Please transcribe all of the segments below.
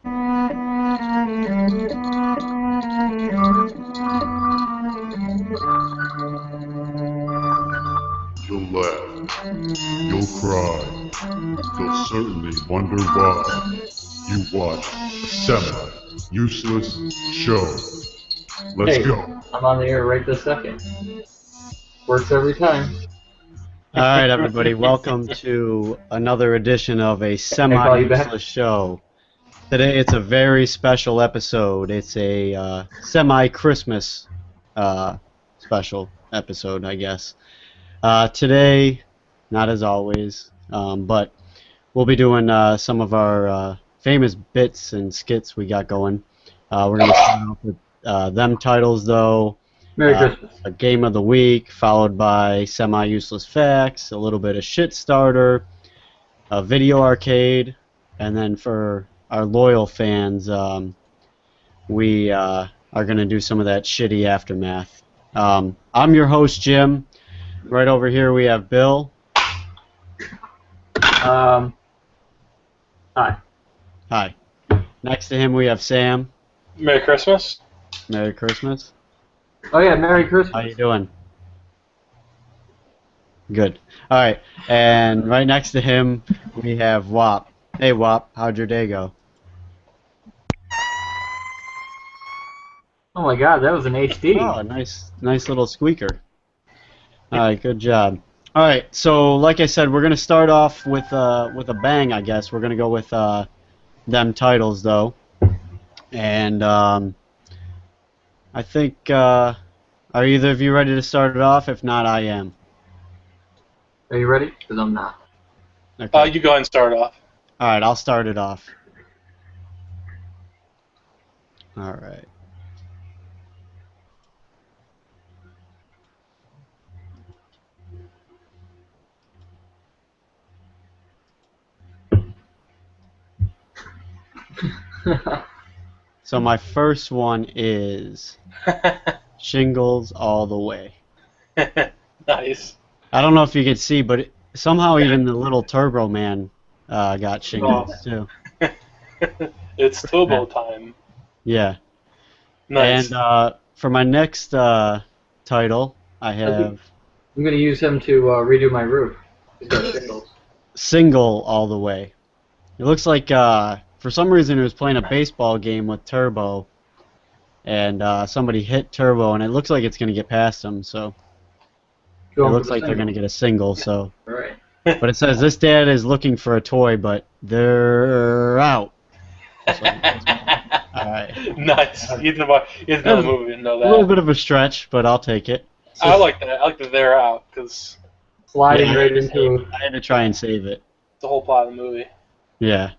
You'll laugh. You'll cry. You'll certainly wonder why. You watch a semi-useless show. Let's Hey, go. I'm on the air right this second. Works every time. All right, everybody, welcome to another edition of a call you back? semi-useless show. Today it's a very special episode. It's a semi-Christmas special episode, I guess. Today, not as always, but we'll be doing some of our famous bits and skits we got going. We're going to start off with them titles, though. Merry Christmas. A game of the week, followed by semi-useless facts, a little bit of shit starter, a video arcade, and then for our loyal fans, we are going to do some of that shitty aftermath. I'm your host, Jim. Right over here we have Bill. Hi. Hi. Next to him we have Sam. Merry Christmas. Merry Christmas. Oh yeah, Merry Christmas. How you doing? Good. All right. And right next to him we have Wop. Hey Wop, how'd your day go? Oh my God, that was an HD. Oh, nice little squeaker. All right, good job. All right, so like I said, we're gonna start off with a bang, I guess. We're gonna go with them titles though, and I think are either of you ready to start it off? If not, I am. Are you ready? Because I'm not. Okay. You go ahead and start off. All right, I'll start it off. All right. So my first one is Shingles All the Way. Nice. I don't know if you could see, but somehow even the little Turbo Man got shingles too. It's Turbo time. Yeah. Nice. And for my next title, I have I'm gonna use him to redo my roof. He's got shingles. Single All the Way. It looks like for some reason he was playing a baseball game with Turbo, and somebody hit Turbo, and it looks like it's going to get past him, so it looks like they're going to get a single, so. Right. But it says, this dad is looking for a toy, but they're out. So, alright. Nice. You didn't know the movie, didn't know A little that. bit of a stretch, but I'll take it. I like that. I like that they're out, because Sliding Yeah, right into. I had to try and save it. it's the whole plot of the movie. Yeah.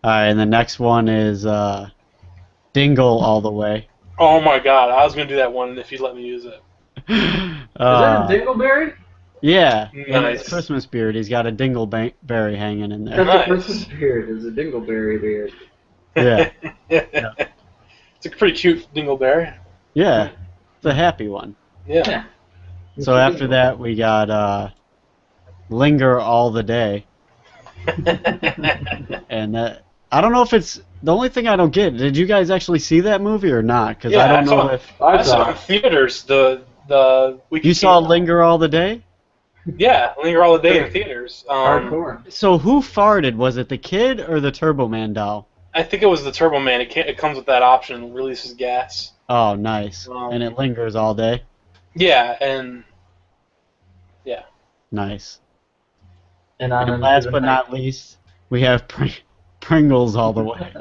Alright, and the next one is Dingle All the Way. Oh my God, I was going to do that one if you'd let me use it. Is that a dingleberry? Yeah, in Nice. his Christmas beard, he's got a dingleberry hanging in there. That's Nice. a Christmas beard. Is a dingleberry beard. Yeah, It's a pretty cute dingleberry. yeah, it's a happy one. Yeah. So after that, we got Linger All the Day, and I don't know if it's the only thing I don't get. Did you guys actually see that movie or not? Because Yeah, I don't I saw know it. if I saw it in theaters. The week you it saw came out. Linger All the Day. Yeah, Linger All the Day in theaters. Hardcore. So who farted? Was it the kid or the Turbo Man doll? I think it was the Turbo Man. It comes with that option, it releases gas. Oh, nice. And it lingers all day. Yeah, and Nice. And on And last but not least, we have Pringles All the Way.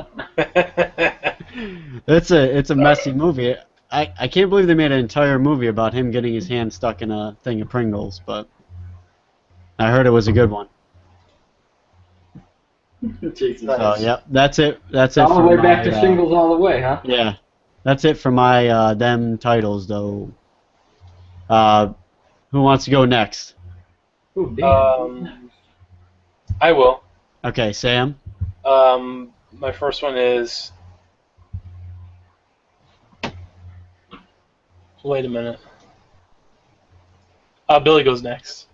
It's a messy movie. I can't believe they made an entire movie about him getting his hand stuck in a thing of Pringles, but I heard it was a good one. Jesus. So yep, that's it. That's it. All the for way my, back to shingles all the way, huh? Yeah, that's it for my them titles though. Who wants to go next? Ooh, damn. I will. Okay, Sam. My first one is. Wait a minute. Billy goes next.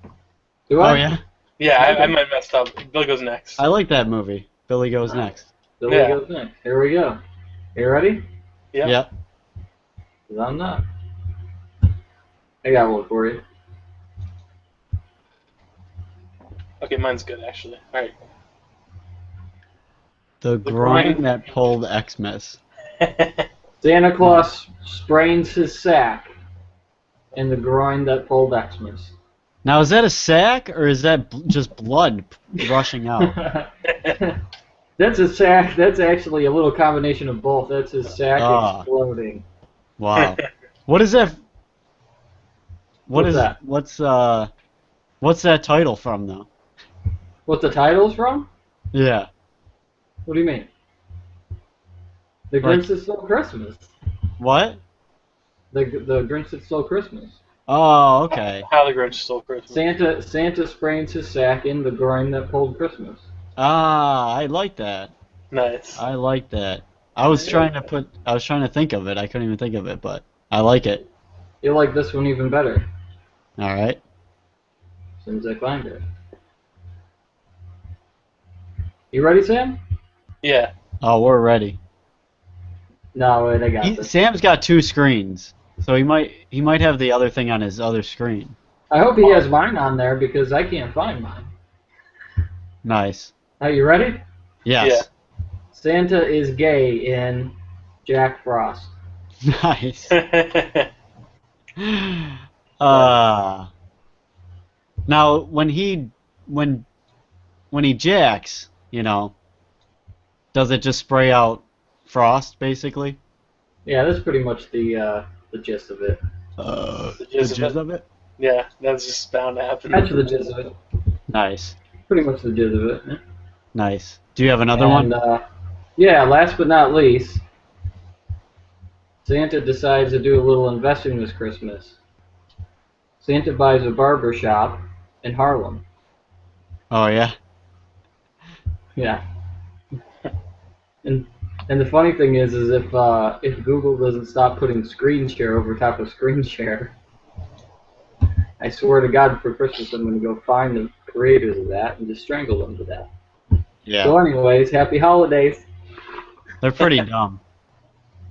Do I? Oh yeah, Yeah, I might have messed up. Billy goes next. I like that movie. Billy Goes Next. Billy Yeah. goes next. Here we go. You ready? Yeah. Yep. 'Cause I'm not. I got one for you. Okay, mine's good actually. All right. The groin that pulled Xmas. Santa Claus sprains his sack in the groin that pulled Xmas. Now, is that a sack or is that just blood rushing out? That's a sack. That's actually a little combination of both. That's his sack Ah. exploding. Wow. What is that? What's that? What's that title from though? What the title's from? Yeah. What do you mean? The Like- Grinch That Stole Christmas. What? The Grinch That Stole Christmas. Oh, okay. How the Grinch Stole Christmas. Santa sprains his sack in the groin that pulled Christmas. Ah, I like that. Nice. I like that. I was trying to think of it. I couldn't even think of it, but I like it. You'll like this one even better. All right. As soon as I find it. You ready, Sam? Yeah. Oh, we're ready. No, wait, I got this. Sam's got two screens, so he might have the other thing on his other screen. I hope he has mine on there because I can't find mine. Nice. Are you ready? Yes. Santa is gay in Jack Frost. Nice. Now when he jacks, does it just spray out frost basically? Yeah, that's pretty much the gist of it. The gist of it? Yeah, that's just bound to happen. That's the gist of it. Nice. Pretty much the gist of it. Yeah. Nice. Do you have another one? Yeah, last but not least, Santa decides to do a little investing this Christmas. Santa buys a barber shop in Harlem. Oh yeah. Yeah. And the funny thing is if Google doesn't stop putting screen share over top of screen share, I swear to God, for Christmas I'm going to go find the creators of that and just strangle them to death. Yeah. So anyways, happy holidays. They're pretty dumb.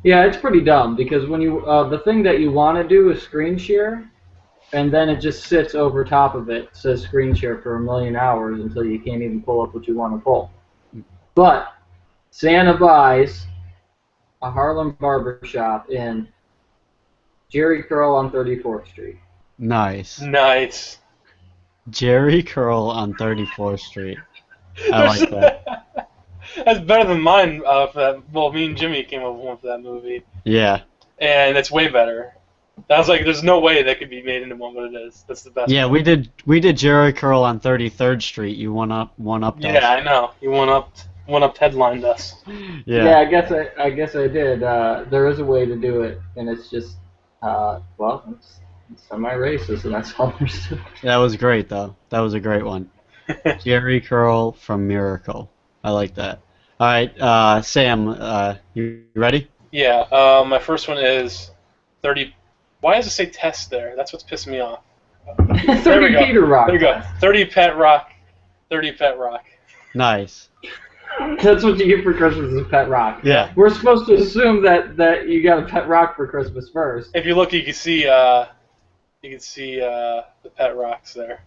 Yeah, it's pretty dumb because when you the thing that you want to do is screen share, and then it just sits over top of it, says screen share for 1,000,000 hours until you can't even pull up what you want to pull. But Santa buys a Harlem barber shop in Jerry Curl on 34th Street. Nice. Nice. Jerry Curl on 34th Street. I like that. That's better than mine. For that. Well, me and Jimmy came up with one for that movie, Yeah. and it's way better. I was like, "There's no way that could be made into one, but it is. That's the best." Yeah, one. we did Jerry Curl on 33rd Street. You one up Yeah, I know. You one up headlined us. Yeah, I guess I did. There is a way to do it, and it's just it's semi-racist, and that's all there's to it. That was great though. That was a great one. Jerry Curl from Miracle. I like that. All right, Sam, you ready? Yeah. My first one is 30. Why does it say test there? That's what's pissing me off. There 30 we go. Peter Rock. There we go. 30 Pet Rock. 30 Pet Rock. Nice. That's what you get for Christmas is a pet rock. Yeah. We're supposed to assume that you got a pet rock for Christmas first. If you look, you can see the pet rocks there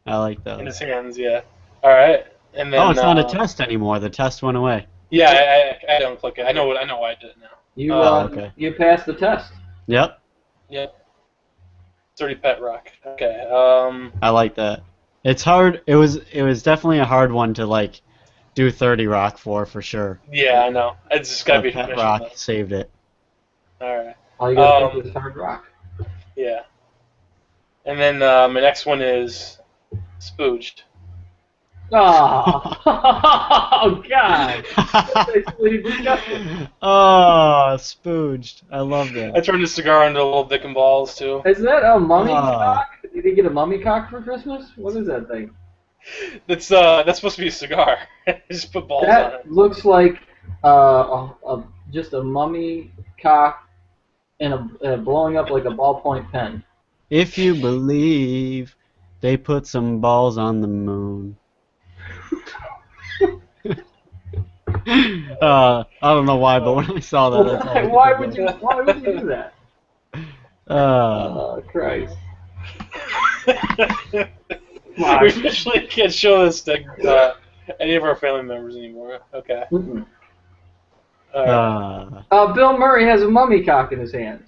I like in his those. hands. Yeah. All right. And then. Oh, it's not a test anymore. The test went away. Yeah, I don't click it. I know why I did it now. You okay. you passed the test. Yep. Yep. 30 Pet Rock. Okay. I like that. It's hard. It was definitely a hard one to do 30 Rock for sure. Yeah, I know. It's just gotta But be Pet permission, Rock though. saved it. All right. All you gotta think is hard rock. Yeah. And then my next one is Spooged. Oh, oh God! That's basically disgusting. Oh, spooged. I love I that. turned his cigar into little dick and balls too. Is that a mummy Oh. cock? Did he get a mummy cock for Christmas? What is that thing? That's supposed to be a cigar. Just put balls on That it. looks like just a mummy cock and blowing up like a ballpoint pen. If you believe they put some balls on the moon. I don't know why, but when I saw that, that's all I could Why think would of. you? Why would you do that? Oh Christ! We officially can't show this to any of our family members anymore. Okay. Mm-mm. Alright. Bill Murray has a mummy cock in his hand.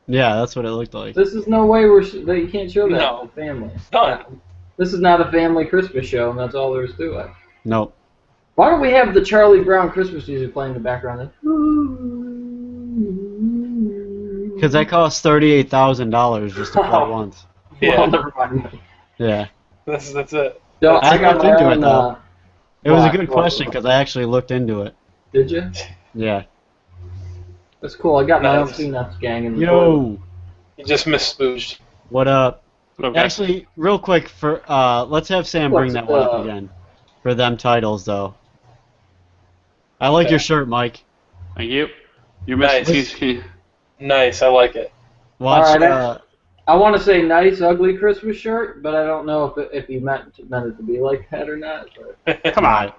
Yeah, that's what it looked like. This is no way that you can't show that No. to the family. Done. This is not a family Christmas show, and that's all there is to it. Nope. Why don't we have the Charlie Brown Christmas music playing in the background? Because that cost $38,000 just to play Oh. once. Yeah. Well, never mind. Yeah. That's it. No, I I got looked my into it, own, though. It was a Black good Clover. question because I actually looked into it. Did you? Yeah. That's cool. I got my own Nice. Peanuts gang in the toilet. Yo, You just missed spooged. what up? Okay. Actually, real quick, for let's have Sam bring that one up again. For them titles, though. I like Okay. your shirt, Mike. Thank you. You're Nice. missing. Nice, I like it. Watch. All right, I want to say nice, ugly Christmas shirt, but I don't know if you meant it to be like that or not. But. Come on.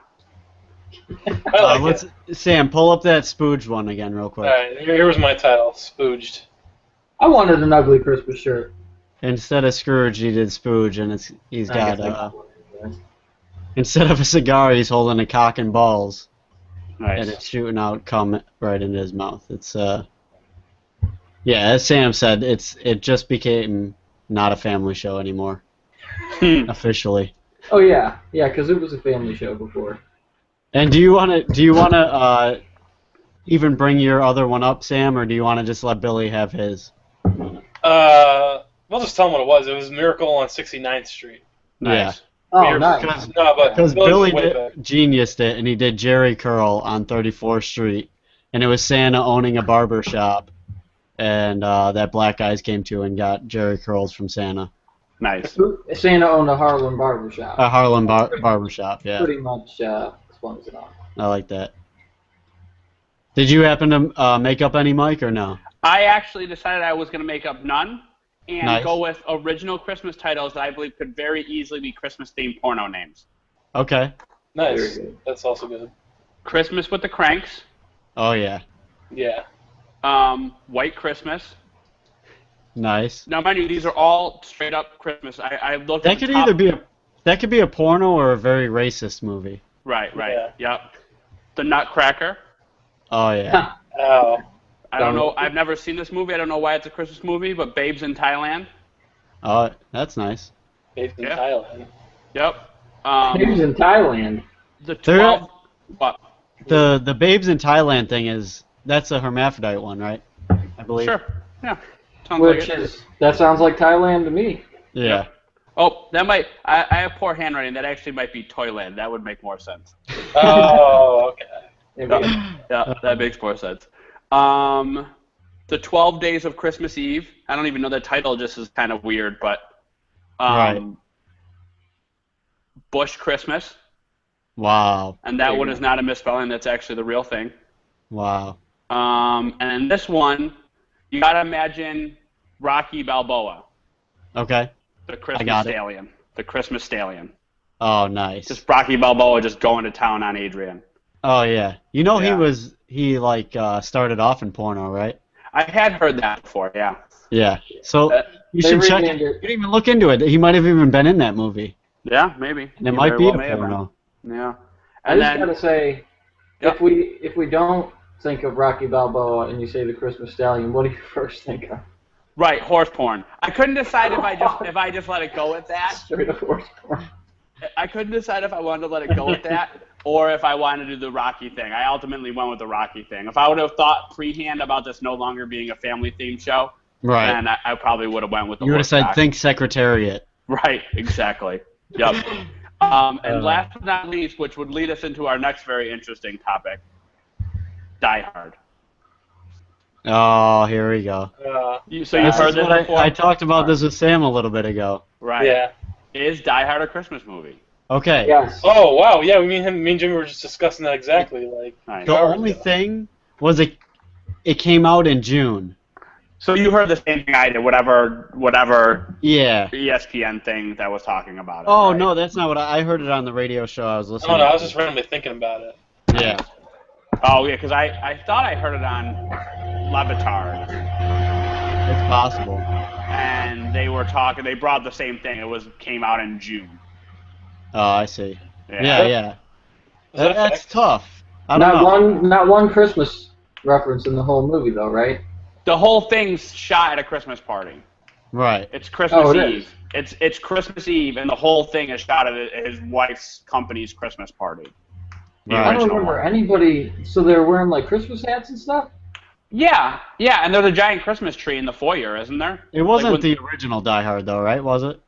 I like let's it. Sam, pull up that Spooge one again, real quick. Alright, here was my title, spooged. I wanted an ugly Christmas shirt. Instead of Scrooge, he did Spooge, and he's I got guess I got one anyway. instead of a cigar, he's holding a cock and balls, and Nice. it's shooting out cum right into his mouth. It's yeah, as Sam said, it just became not a family show anymore, officially. Oh yeah, because it was a family show before. And do you wanna even bring your other one up, Sam, or do you wanna just let Billy have his? We'll just tell them what it was. It was Miracle on 69th Street. Nice. Oh, Weird. nice. No, but Because Billy's Billy way back. geniused it, and he did Jerry Curl on 34th Street, and it was Santa owning a barber shop, and that black guys came to and got Jerry Curls from Santa. Nice. Santa owned a Harlem barbershop. A Harlem barber shop, yeah. Pretty much explains it all. I like that. Did you happen to make up any, Mike, or no? I actually decided I was going to make up none and Nice. go with original Christmas titles that I believe could very easily be Christmas-themed porno names. Okay. Nice. Very good. That's also good. Christmas with the Cranks, Oh, yeah. Yeah. White Christmas. Nice. Now, mind you, these are all straight-up Christmas. I looked That at the could top- either be a porno or a very racist movie. Right, Yeah. yep. The Nutcracker. Oh, yeah. Oh. I don't know. I've never seen this movie. I don't know why it's a Christmas movie, but Babes in Thailand. Oh, that's nice. Based in Yeah. Thailand. Yep. He was in Thailand. The There- 12. What? The Babes in Thailand thing that's a hermaphrodite one, right? I believe. Sure. Yeah. Sounds Which like it. that sounds like Thailand to me. Yeah. Oh, that might. I have poor handwriting. That actually might be Toyland. That would make more sense. Oh, okay. There we go. Yeah, that makes more sense. The 12 Days of Christmas Eve. I don't even know the title. Just is kind of weird, but. Right. Bush Christmas, Wow. and that one is not a misspelling. That's actually the real thing. Wow. And this one, you gotta imagine Rocky Balboa, Okay. the Christmas got it. stallion. The Christmas stallion. Oh, nice. Just Rocky Balboa just going to town on Adrian. Oh, yeah. You know Yeah. he started off in porno, right? I had heard that before, yeah. Yeah. So you They should check. renamed You it. didn't even look into it. He might have even been in that movie, Yeah, maybe. and it He might very be well a may have been. porno. Yeah. I And just then, gotta say, Yeah. if we don't think of Rocky Balboa and you say the Christmas Stallion, what do you first think of? right, horse porn. I couldn't decide if I just let it go at that. Straight up horse porn. I couldn't decide if I wanted to let it go at that or if I wanted to do the Rocky thing. I ultimately went with the Rocky thing. If I would have thought freehand about this no longer being a family-themed show, Right. then I probably would have went with the You would have horse said cock. think Secretariat. Right, exactly. Yep. And last but not least, which would lead us into our next very interesting topic, Die Hard. Oh, here we go. You've This heard is this what before? I talked about this with Sam a little bit ago. Right. Yeah. Is Die Hard a Christmas movie? Okay. Yes. Oh, wow. Yeah, me and Jimmy were just discussing that exactly. Like, Nice. The only thing was it came out in June. So you heard the same thing I did, whatever Yeah. ESPN thing that was talking about it. Oh right? no, that's not what I heard it on the radio show I was I listening don't know. to. I was just randomly thinking about it. Yeah. Oh yeah, because I thought I heard it on Levitard, It's possible. and they were talking. They brought the same thing. Came out in June. Oh, I see. Yeah. Yeah. Was that a That's fact? tough. I don't know. Not one Christmas reference in the whole movie, though, right? The whole thing's shot at a Christmas party. Right. It's Christmas Oh, it Eve. It's Christmas Eve, and the whole thing is shot at his wife's company's Christmas party. The Right. I don't original remember one. anybody. So they're wearing like Christmas hats and stuff. Yeah, and there's a giant Christmas tree in the foyer, isn't there? It wasn't Like the original Die Hard, though, right? Was it?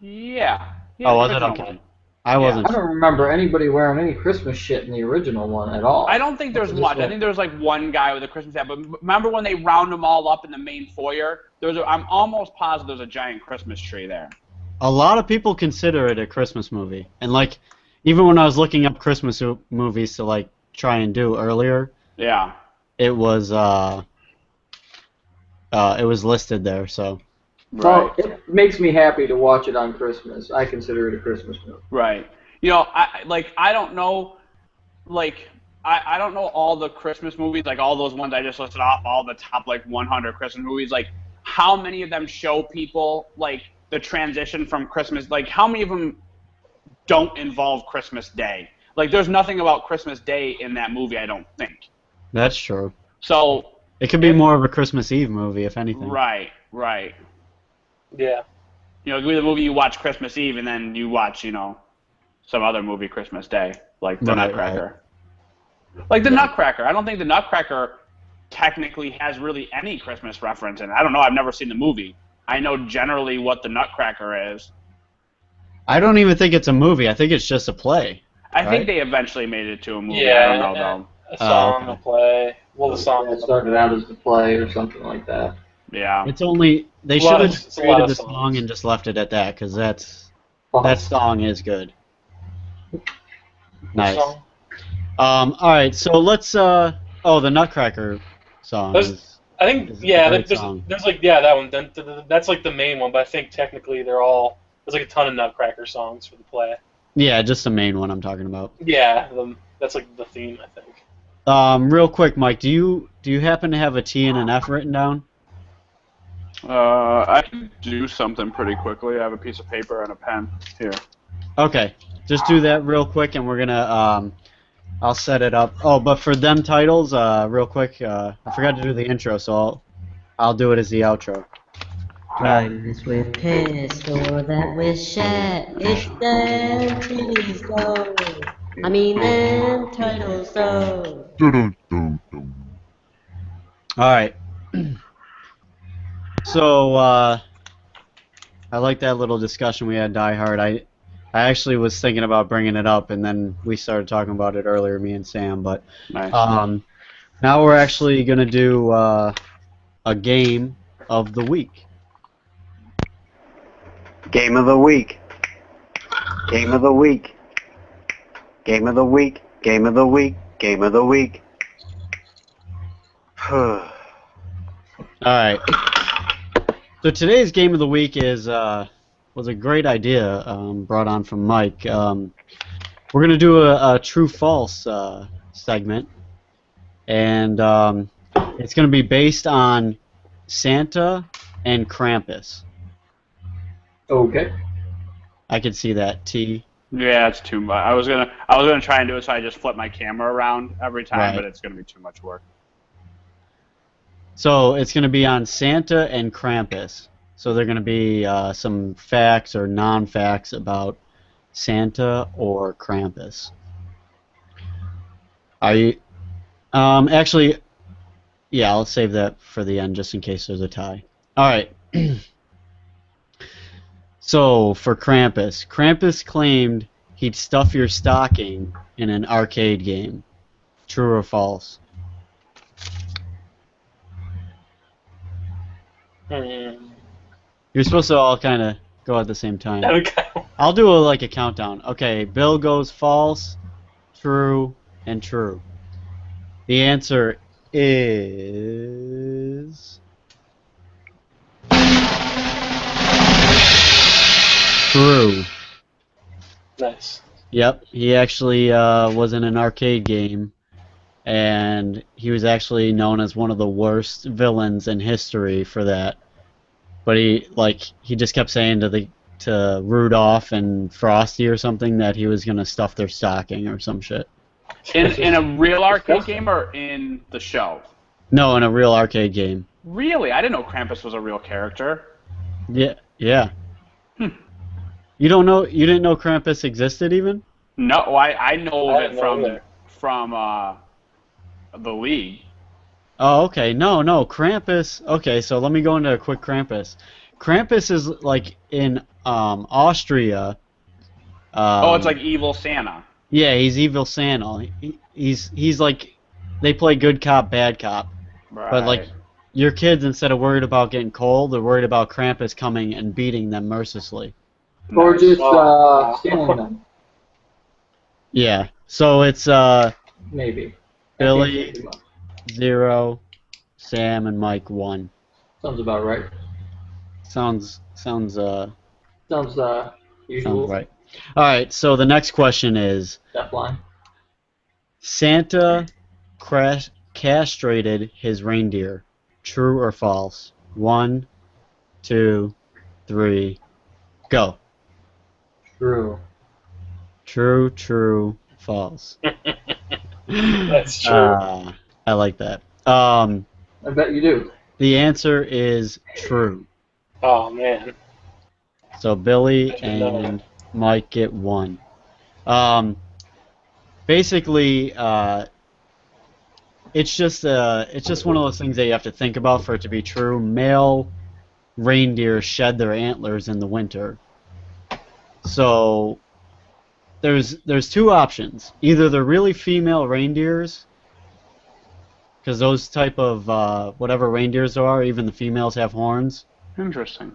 Yeah. Oh, was the it? original Okay. one. I wasn't. I don't remember anybody wearing any Christmas shit in the original one at all. I don't think there's This much. I one. think there's like one guy with a Christmas hat. But remember when they round them all up in the main foyer? I'm almost positive there's a giant Christmas tree there. A lot of people consider it a Christmas movie, and like, even when I was looking up Christmas movies to like try and do earlier, Yeah. it was listed there. So Well, it makes me happy to watch it on Christmas. I consider it a Christmas movie. Right. You know, I don't know, like I don't know all the Christmas movies, like all those ones I just listed off, all the top like 100 Christmas movies. Like, how many of them show people like the transition from Christmas? Like, how many of them don't involve Christmas Day? Like, there's nothing about Christmas Day in that movie, I don't think. that's true. So, It could be more of a Christmas Eve movie, if anything. right. Yeah. You know, it could be the movie you watch Christmas Eve and then you watch, you know, some other movie Christmas Day, like The Right, Nutcracker. Like The Nutcracker. I don't think The Nutcracker technically has really any Christmas reference in it. I don't know. I've never seen the movie. I know generally what The Nutcracker is. I don't even think it's a movie. I think it's just a play. I think Right. they eventually made it to a movie. Yeah. I don't know, A song, okay. a play. Well, the song. It started out as the play or something like that. though. Yeah. It's only they A lot should of- have it's a lot created of the songs. song and just left it at that, because that Fuck. song is good. Nice. Song. All right, so let's. The Nutcracker song. There's- I think, It's a yeah, great there's, song. there's like, yeah, that one. That's like the main one, but I think technically there's like a ton of Nutcracker songs for the play. Yeah, just the main one I'm talking about. Yeah, that's like the theme, I think. Real quick, Mike, do you happen to have a T and an F written down? I can do something pretty quickly. I have a piece of paper and a pen here. Okay, just do that real quick, and we're gonna. I'll set it up. Oh, but for them titles, real quick, I forgot to do the intro, so I'll do it as the outro. Drivers with pistol that with shot. It's them titties though. I mean them titles though. Dun-dun-dun-dun. All right. So I like that little discussion we had, Die Hard. I actually was thinking about bringing it up, and then we started talking about it earlier, me and Sam. But Nice. now we're actually gonna do a game of the week. Game of the week. Game of the week. Game of the week. Game of the week. Game of the week. All right. So today's game of the week is was a great idea brought on from Mike. We're gonna do a true/false segment, and it's gonna be based on Santa and Krampus. Okay. I could see that. T. Yeah, it's too much. I was gonna try and do it, so I just flip my camera around every time, Right. but it's gonna be too much work. So it's gonna be on Santa and Krampus. So they're gonna be some facts or non-facts about Santa or Krampus. Are you? Actually, yeah, I'll save that for the end just in case there's a tie. All right. So for Krampus, Krampus claimed he'd stuff your stocking in an arcade game. True or false? You're supposed to all kind of go at the same time. Okay. I'll do like a countdown. Okay, Bill goes false, true, and true. The answer is true. Nice. Yep, he actually was in an arcade game, and he was actually known as one of the worst villains in history for that. But he just kept saying to Rudolph and Frosty or something that he was gonna stuff their stocking or some shit. In a real arcade game or in the show? No, in a real arcade game. Really? I didn't know Krampus was a real character. Yeah, yeah. Hmm. You didn't know Krampus existed even? No, I know I of didn't it know either. from the League. Oh, okay. No, Krampus. Okay, so let me go into a quick Krampus. Krampus is like in Austria. It's like Evil Santa. Yeah, he's evil Santa. He's like, they play good cop, bad cop. Right. But like, your kids, instead of worried about getting cold, they're worried about Krampus coming and beating them mercilessly. Or Nice. just stealing them, Yeah. So it's maybe. Billy 0, Sam and Mike 1. Sounds about right. Sounds Sounds usual. right. All right. So the next question is: Step line. Santa castrated his reindeer. True or false? 1, 2, 3, go. True. True, false. That's true. I like that. I bet you do. The answer is true. Oh man. So Billy I should know and Mike get 1. Basically, it's just one of those things that you have to think about for it to be true. Male reindeer shed their antlers in the winter. So there's 2 options. Either they're really female reindeers, because those type of whatever reindeers there are, even the females have horns, Interesting.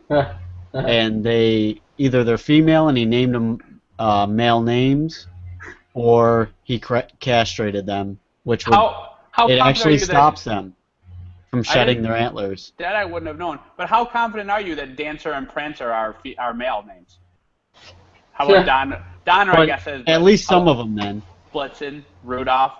and they're female and he named them male names, or he castrated them, which would How it confident actually are you stops them from shedding didn't- their antlers. That I wouldn't have known. But how confident are you that Dancer and Prancer are male names? How about Donner? I But guess is at least some of them then. Blitzen, Rudolph.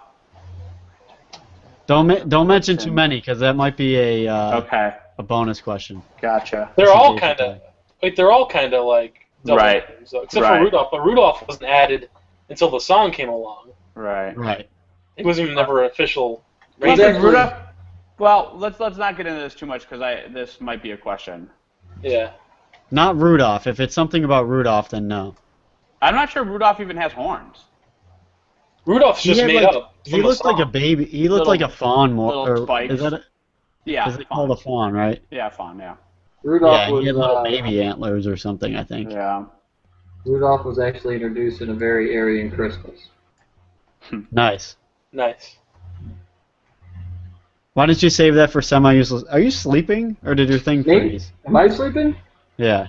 Don't mention too many, because that might be Okay, a bonus question. gotcha. They're That's all a kind basic of they're all kind of like double Right. names, though, except Right. for Rudolph. But Rudolph wasn't added until the song came along. Right. Right. It wasn't even never an official. Well, reindeer. then Rudolph. Well, let's not get into this too much because this might be a question. Yeah. Not Rudolph. If it's something about Rudolph, then no. I'm not sure Rudolph even has horns. Rudolph's just had, made like- up. He looked like a baby. He looked Little- like a fawn more. little Or, spikes. is it Yeah, is it called a fawn, right? Yeah, fawn. Yeah. Rudolph Yeah, was he had little baby antlers or something, I think. Yeah. Rudolph was actually introduced in a very Aryan Christmas. Nice. Nice. Why didn't you save that for semi-useless? Are you sleeping, or did your thing Maybe. freeze? Am I sleeping? Yeah.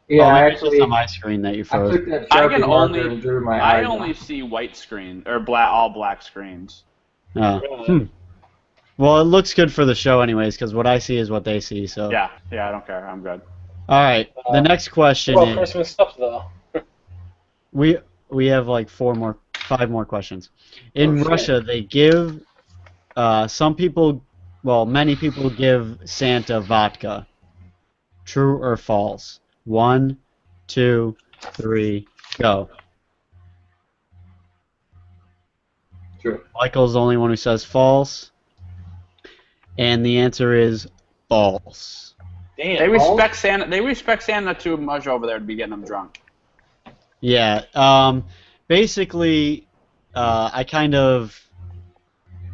Yeah, oh, I maybe it's actually. just on my screen that you I froze. took that I Sharpie can marker only- and drew my I eyes only on. see white screen or all black screens. Oh. Really? Well, it looks good for the show, anyways, because what I see is what they see. So. Yeah. I don't care. I'm good. All right. The next question Well, is Christmas stuff though. we have like 5 more questions. In Oh, shit. Russia, they give many people give Santa vodka. True or false? 1, 2, 3, go. True. Michael's the only one who says false. And the answer is false. Damn. They respect Santa. They respect Santa too much over there to be getting them drunk. Yeah. Basically, I kind of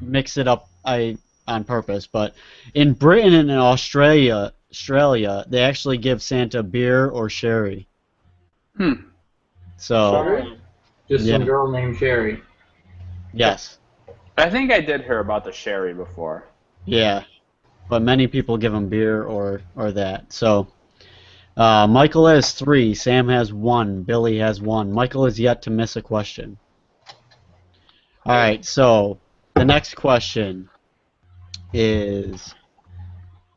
mix it up on purpose, but in Britain and in Australia, they actually give Santa beer or sherry. So, Sorry? Just Yeah. some girl named Sherry. yes. I think I did hear about the sherry before. Yeah. But many people give him beer or that. So, Michael has 3, Sam has 1, Billy has 1. Michael is yet to miss a question. All right, so the next question is: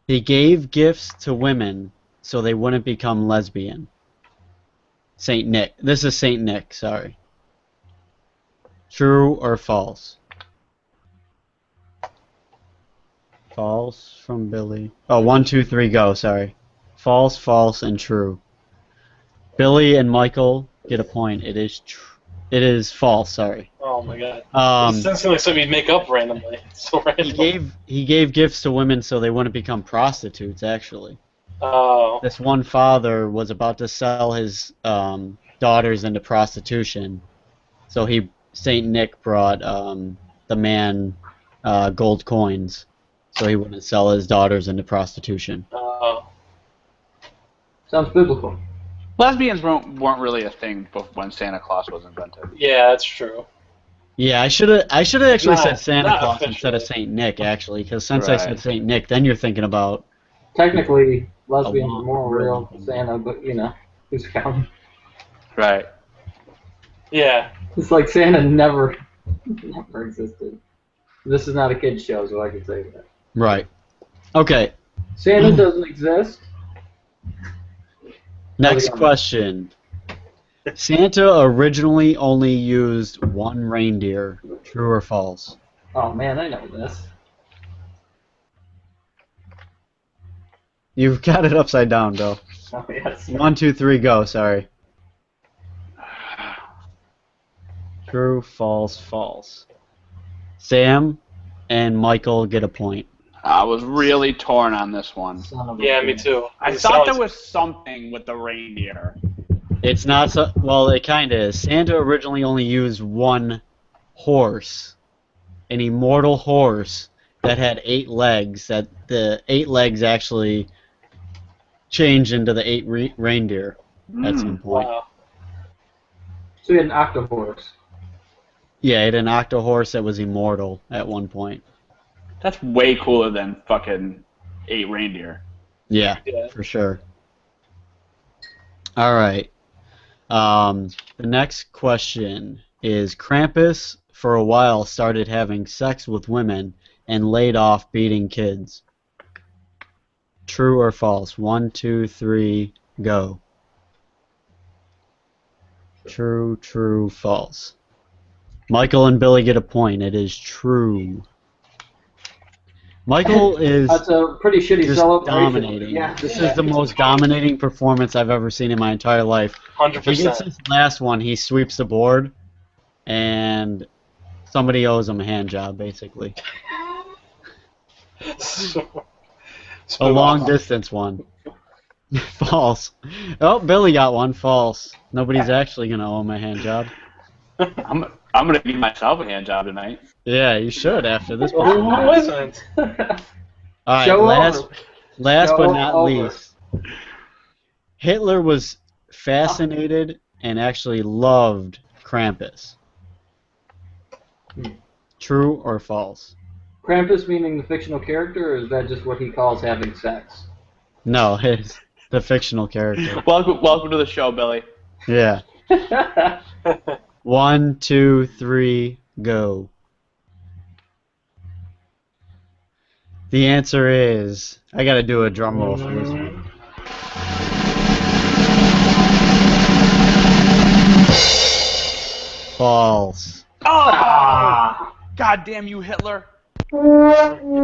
he gave gifts to women so they wouldn't become lesbian. Saint Nick. This is Saint Nick. Sorry. True or false? False from Billy. Oh, 1, 2, 3, go. Sorry. False, false, and true. Billy and Michael get a point. It is It is false. Sorry. Oh my god. This sounds like something you'd make up randomly. It's so random. He gave gifts to women so they wouldn't become prostitutes. Actually. Oh. This one father was about to sell his daughters into prostitution, so Saint Nick brought the man gold coins, so he wouldn't sell his daughters into prostitution. Oh. Sounds biblical. Lesbians weren't really a thing when Santa Claus was invented. Yeah, that's true. Yeah, I should have actually said Santa not Claus officially. instead of Saint Nick, actually, because since I Right. said Saint Nick, then you're thinking about Technically, lesbians A are more lot. real than Santa, but you know, who's counting? Right. Yeah. It's like Santa never existed. This is not a kid's show, so I can say that. right. Okay, Santa doesn't exist. next on. question. Santa originally only used one reindeer. True or false? Oh man, I know this. You've got it upside down, though. Oh yes. 1, 2, 3, go. Sorry. True, false, false. Sam and Michael get a point. I was really torn on this one. Son of a Yeah, me bitch. too. I thought there was something with the reindeer. It's not so. Well, it kind of is. Santa originally only used one horse, an immortal horse that had 8 legs. That the 8 legs actually changed into the 8 reindeer at some point. Wow. So he had an octohorse. Yeah, it had an octo horse that was immortal at one point. That's way cooler than fucking 8 reindeer. Yeah, Yeah. for sure. All right. The next question is Krampus for a while started having sex with women and laid off beating kids. True or false? 1, 2, 3, go. True, true, false. Michael and Billy get a point. It is true. Michael is That's a pretty shitty just celebration. dominating. Yeah. This is the most dominating performance I've ever seen in my entire life. If he gets 100%. this last one, he sweeps the board, and somebody owes him a hand job, basically. A long distance one. False. Oh, Billy got one. False. Nobody's actually gonna owe him a hand job. I'm gonna give myself a hand job tonight. Yeah, you should after this Who performance. isn't? All right, Show last over. but Show not over. least, Hitler was fascinated and actually loved Krampus. True or false? Krampus meaning the fictional character, or is that just what he calls having sex? No, it's the fictional character. Welcome to the show, Billy. Yeah. 1, 2, 3, go. The answer is, I gotta do a drum roll for this one. False. Oh! God damn you, Hitler! Michael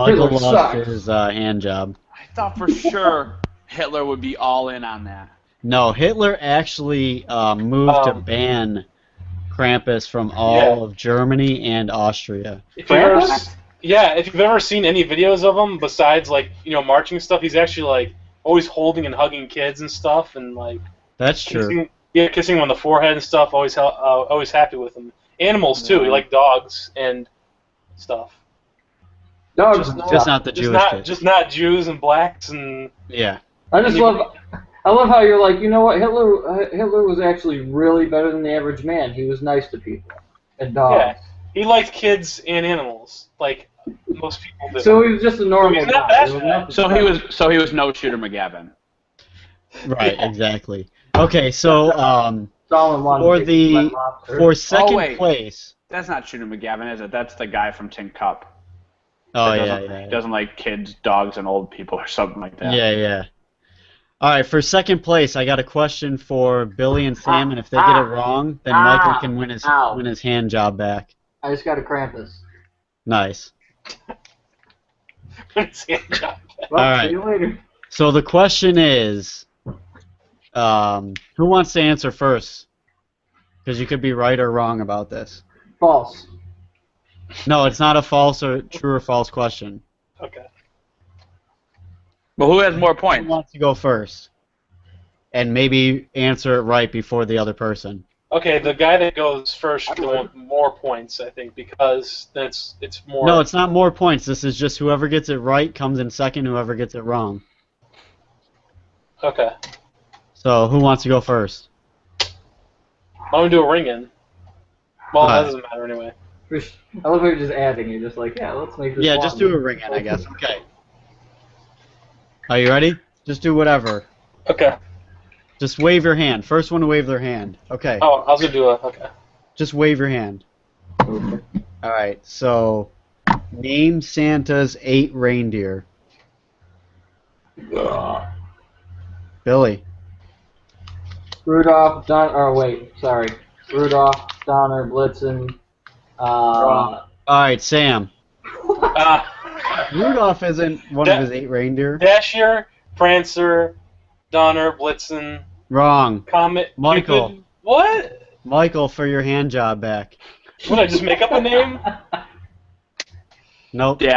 Hitler lost sucks. his hand job. I thought for sure Hitler would be all in on that. No, Hitler actually moved to ban Krampus from all of Germany and Austria. If you've ever, Krampus? if you've ever seen any videos of him besides like marching stuff, he's actually like always holding and hugging kids and stuff, and like That's true. kissing him on the forehead and stuff. Always happy with him. Animals too, he like dogs and stuff. Dogs. Just and not- Just stuff. not the Just Jewish not kids. just not Jews and blacks and Yeah. I love how you're like, you know what, Hitler was actually really better than the average man. He was nice to people and dogs. yeah. He liked kids and animals like most people do. So he was just a normal He's not guy. bad There was for that. nothing So he was no Shooter McGavin. Right, exactly. Okay, so Stalin wanted for to the make lobster. for second wait. place. That's not Shooter McGavin, is it? That's the guy from Tin Cup. Oh That yeah, doesn't- yeah. Doesn't like kids, dogs, and old people or something like that. Yeah, yeah. All right, for second place, I got a question for Billy and Sam, and if they get it wrong, then Michael can win his hand job back. I just got a Krampus. Nice. Well, All right. see you later. So the question is, who wants to answer first? Because you could be right or wrong about this. False. No, it's not a false or true or false question. Okay. But who has more Who points? wants to go first? And maybe answer it right before the other person. Okay, the guy that goes first should want more points, I think, because it's more. No, it's not more points. This is just whoever gets it right comes in second, whoever gets it wrong. Okay. So who wants to go first? I'm gonna do a ring-in. Well, Alright. that doesn't matter anyway. I love how you're just adding. You're just like, yeah, let's make this. Yeah, just do a ring in, I guess. Okay. Are you ready? Just do whatever. Okay. Just wave your hand. First one to wave their hand. Okay. Oh, I was gonna do a. Okay. Just wave your hand. Okay. All right. So, name Santa's 8 reindeer. Billy. Rudolph, Rudolph, Donner, Blitzen. All right, Sam. Uh, Rudolph isn't one Da- of his 8 reindeer. Dasher, Prancer, Donner, Blitzen, Wrong. Comet. Michael. Cupid. What? Michael for your hand job back. What? I just make up a name? Nope. You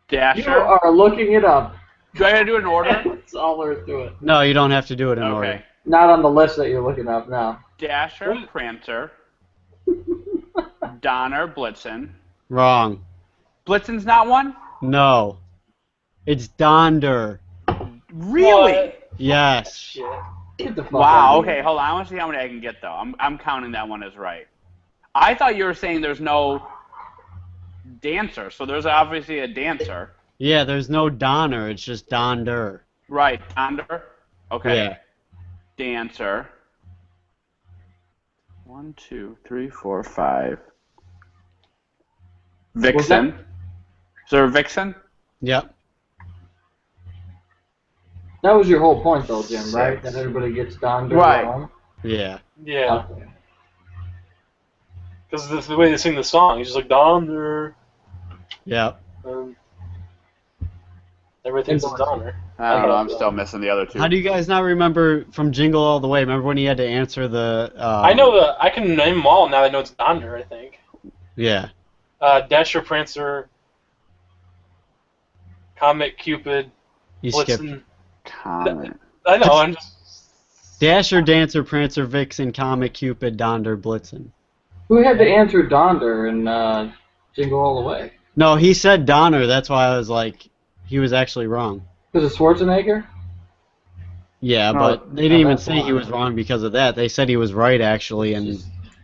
Dasher. are looking it up. Do I gotta do it in order? That's all there is to it. No, you don't have to do it in Okay. order. Not on the list that you're looking up now. Dasher, Prancer, Donner, Blitzen. Wrong. Blitzen's not one? No. It's Donder. Really? What? Yes. Shit. Get the fuck Wow. out of Okay, here. hold on. I want to see how many I can get though. I'm counting that one as right. I thought you were saying there's no dancer, so there's obviously a dancer. Yeah, there's no Donner. It's just Donder. Right, Donder. Okay. Yeah. Dancer. 1, 2, 3, 4, 5. Vixen. Is there a Vixen? Yep. That was your whole point, though, Jim, right? Six. That everybody gets Donner Right. wrong? Yeah. Yeah. Okay. Because the way they sing the song, it's just like Donner. Yep. Everything's a Donner. I don't know. I'm still missing the other two. How do you guys not remember from Jingle All the Way? Remember when he had to answer the? I know I can name them all now that I know it's Donner, I think. Yeah. Dasher, Prancer, Comet, Cupid, You skipped. Blitzen. Comet. I know, I'm just... Dasher, Dancer, Prancer, Vixen, Comet, Cupid, Donder, Blitzen. Who had to answer Donder in Jingle All the Way? No, he said Donner. That's why I was like, he was actually wrong. Was it Schwarzenegger? Yeah, No, but they didn't even that's say he why. was wrong because of that. They said he was right actually, and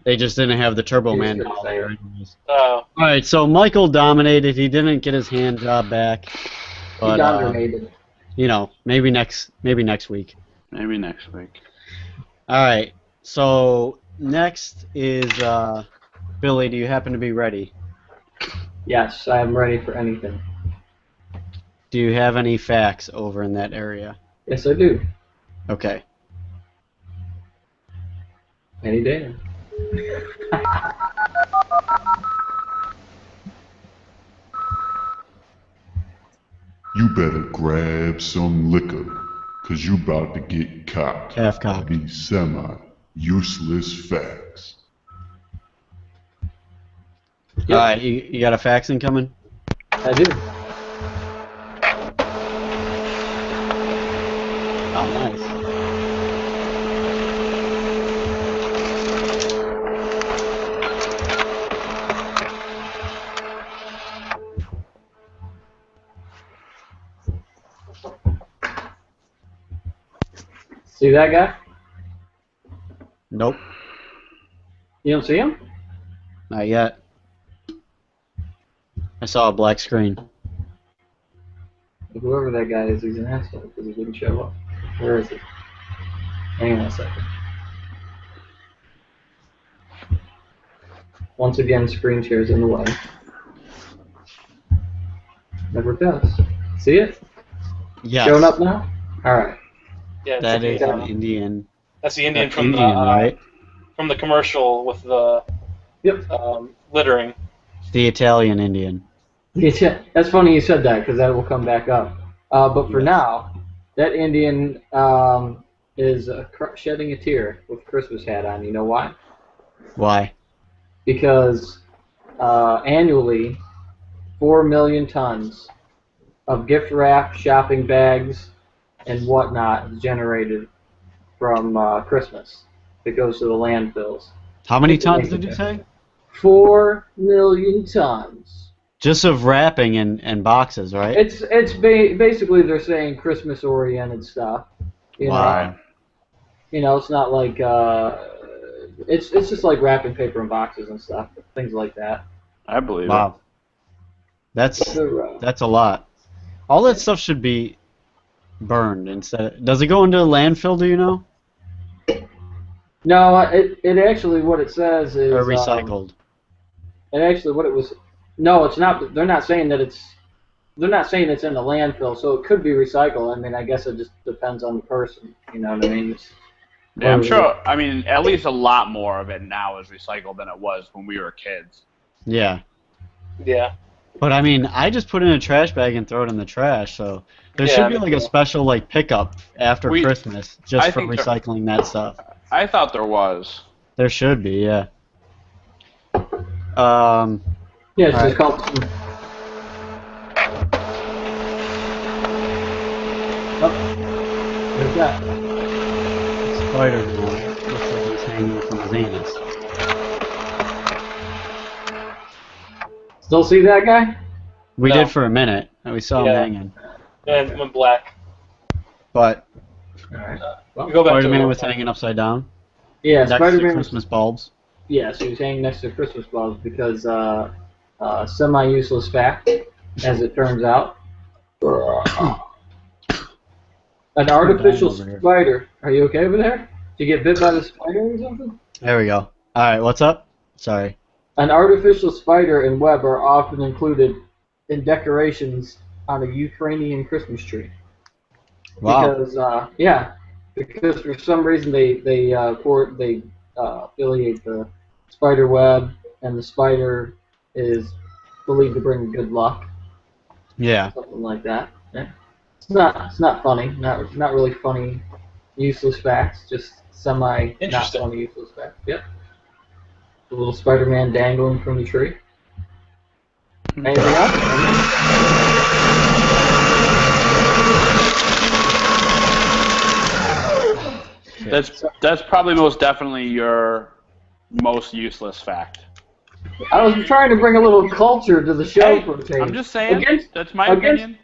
they just didn't have the Turbo He Man just doll didn't say there. it. anyways. Oh. All right, so Michael dominated. He didn't get his hand job back, but Donder made it. you know, maybe next week. Maybe next week. All right, so next is Billy. Do you happen to be ready? Yes, I am ready for anything. Do you have any facts over in that area? Yes, I do. Okay. Any day. You better grab some liquor, cause you about to get copped Half by cocked. these semi-useless facts. All right, you got a fax incoming? I do. Oh, nice. See that guy? Nope, You don't see him? not yet. I saw a black screen. Whoever that guy is, he's an asshole because he didn't show up. Where is he? Hang on a second. Once again, screen share's in the way. Never does. See it? Yes. Showing up now? All right. Yeah, it's That the, is an Indian. that's the Indian That's from Indian, right? from the commercial with the Yep. littering. The Italian Indian. Yeah, that's funny you said that because that will come back up. But for Yes. now, that Indian is shedding a tear with a Christmas hat on. You know why? Why? Because annually, 4 million tons of gift wrap, shopping bags, and whatnot is generated from Christmas that goes to the landfills. How many tons did you say? 4 million tons. Just of wrapping and boxes, right? It's basically they're saying Christmas oriented stuff. You Wow. know, you know, it's not like it's just like wrapping paper in boxes and stuff, things like that. I believe Wow. That's a lot. All that stuff should be burned instead. Does it go into a landfill? Do you know? No, it actually what it says is Or recycled? It actually what it was. No, it's not. They're not saying that it's. They're not saying it's in the landfill, so it could be recycled. I mean, I guess it just depends on the person. You know what I mean? Yeah, I'm sure. I mean, at least a lot more of it now is recycled than it was when we were kids. Yeah. Yeah. But I mean, I just put it in a trash bag and throw it in the trash. So there should be like a special like pickup after Christmas just for recycling that stuff. I thought there was. There should be, yeah. Yeah, it's just called. Oh, there's that. Spider looks like he's hanging from his anus. Still see that guy? We No. did for a minute, and we saw him hanging. And I'm black. But Alright. We go back to Spider-Man the- was hanging upside down. Yeah, next to Spider-Man. Christmas bulbs. Yeah, so he was hanging next to Christmas bulbs because semi-useless fact, as it turns out. An artificial over here. spider. Are you okay over there? Did you get bit by the spider or something? There we go. All right, what's up? Sorry. An artificial spider and web are often included in decorations on a Ukrainian Christmas tree. Wow. Because because for some reason they affiliate the spider web and the spider is believed to bring good luck, Yeah. something like that. Yeah. It's not funny, not really funny, useless facts, just semi not Interesting. funny useless facts. Yep. The little Spider-Man dangling from the tree. Anything else? That's probably most definitely your most useless fact. I was trying to bring a little culture to the show for a change. I'm just saying. That's my opinion.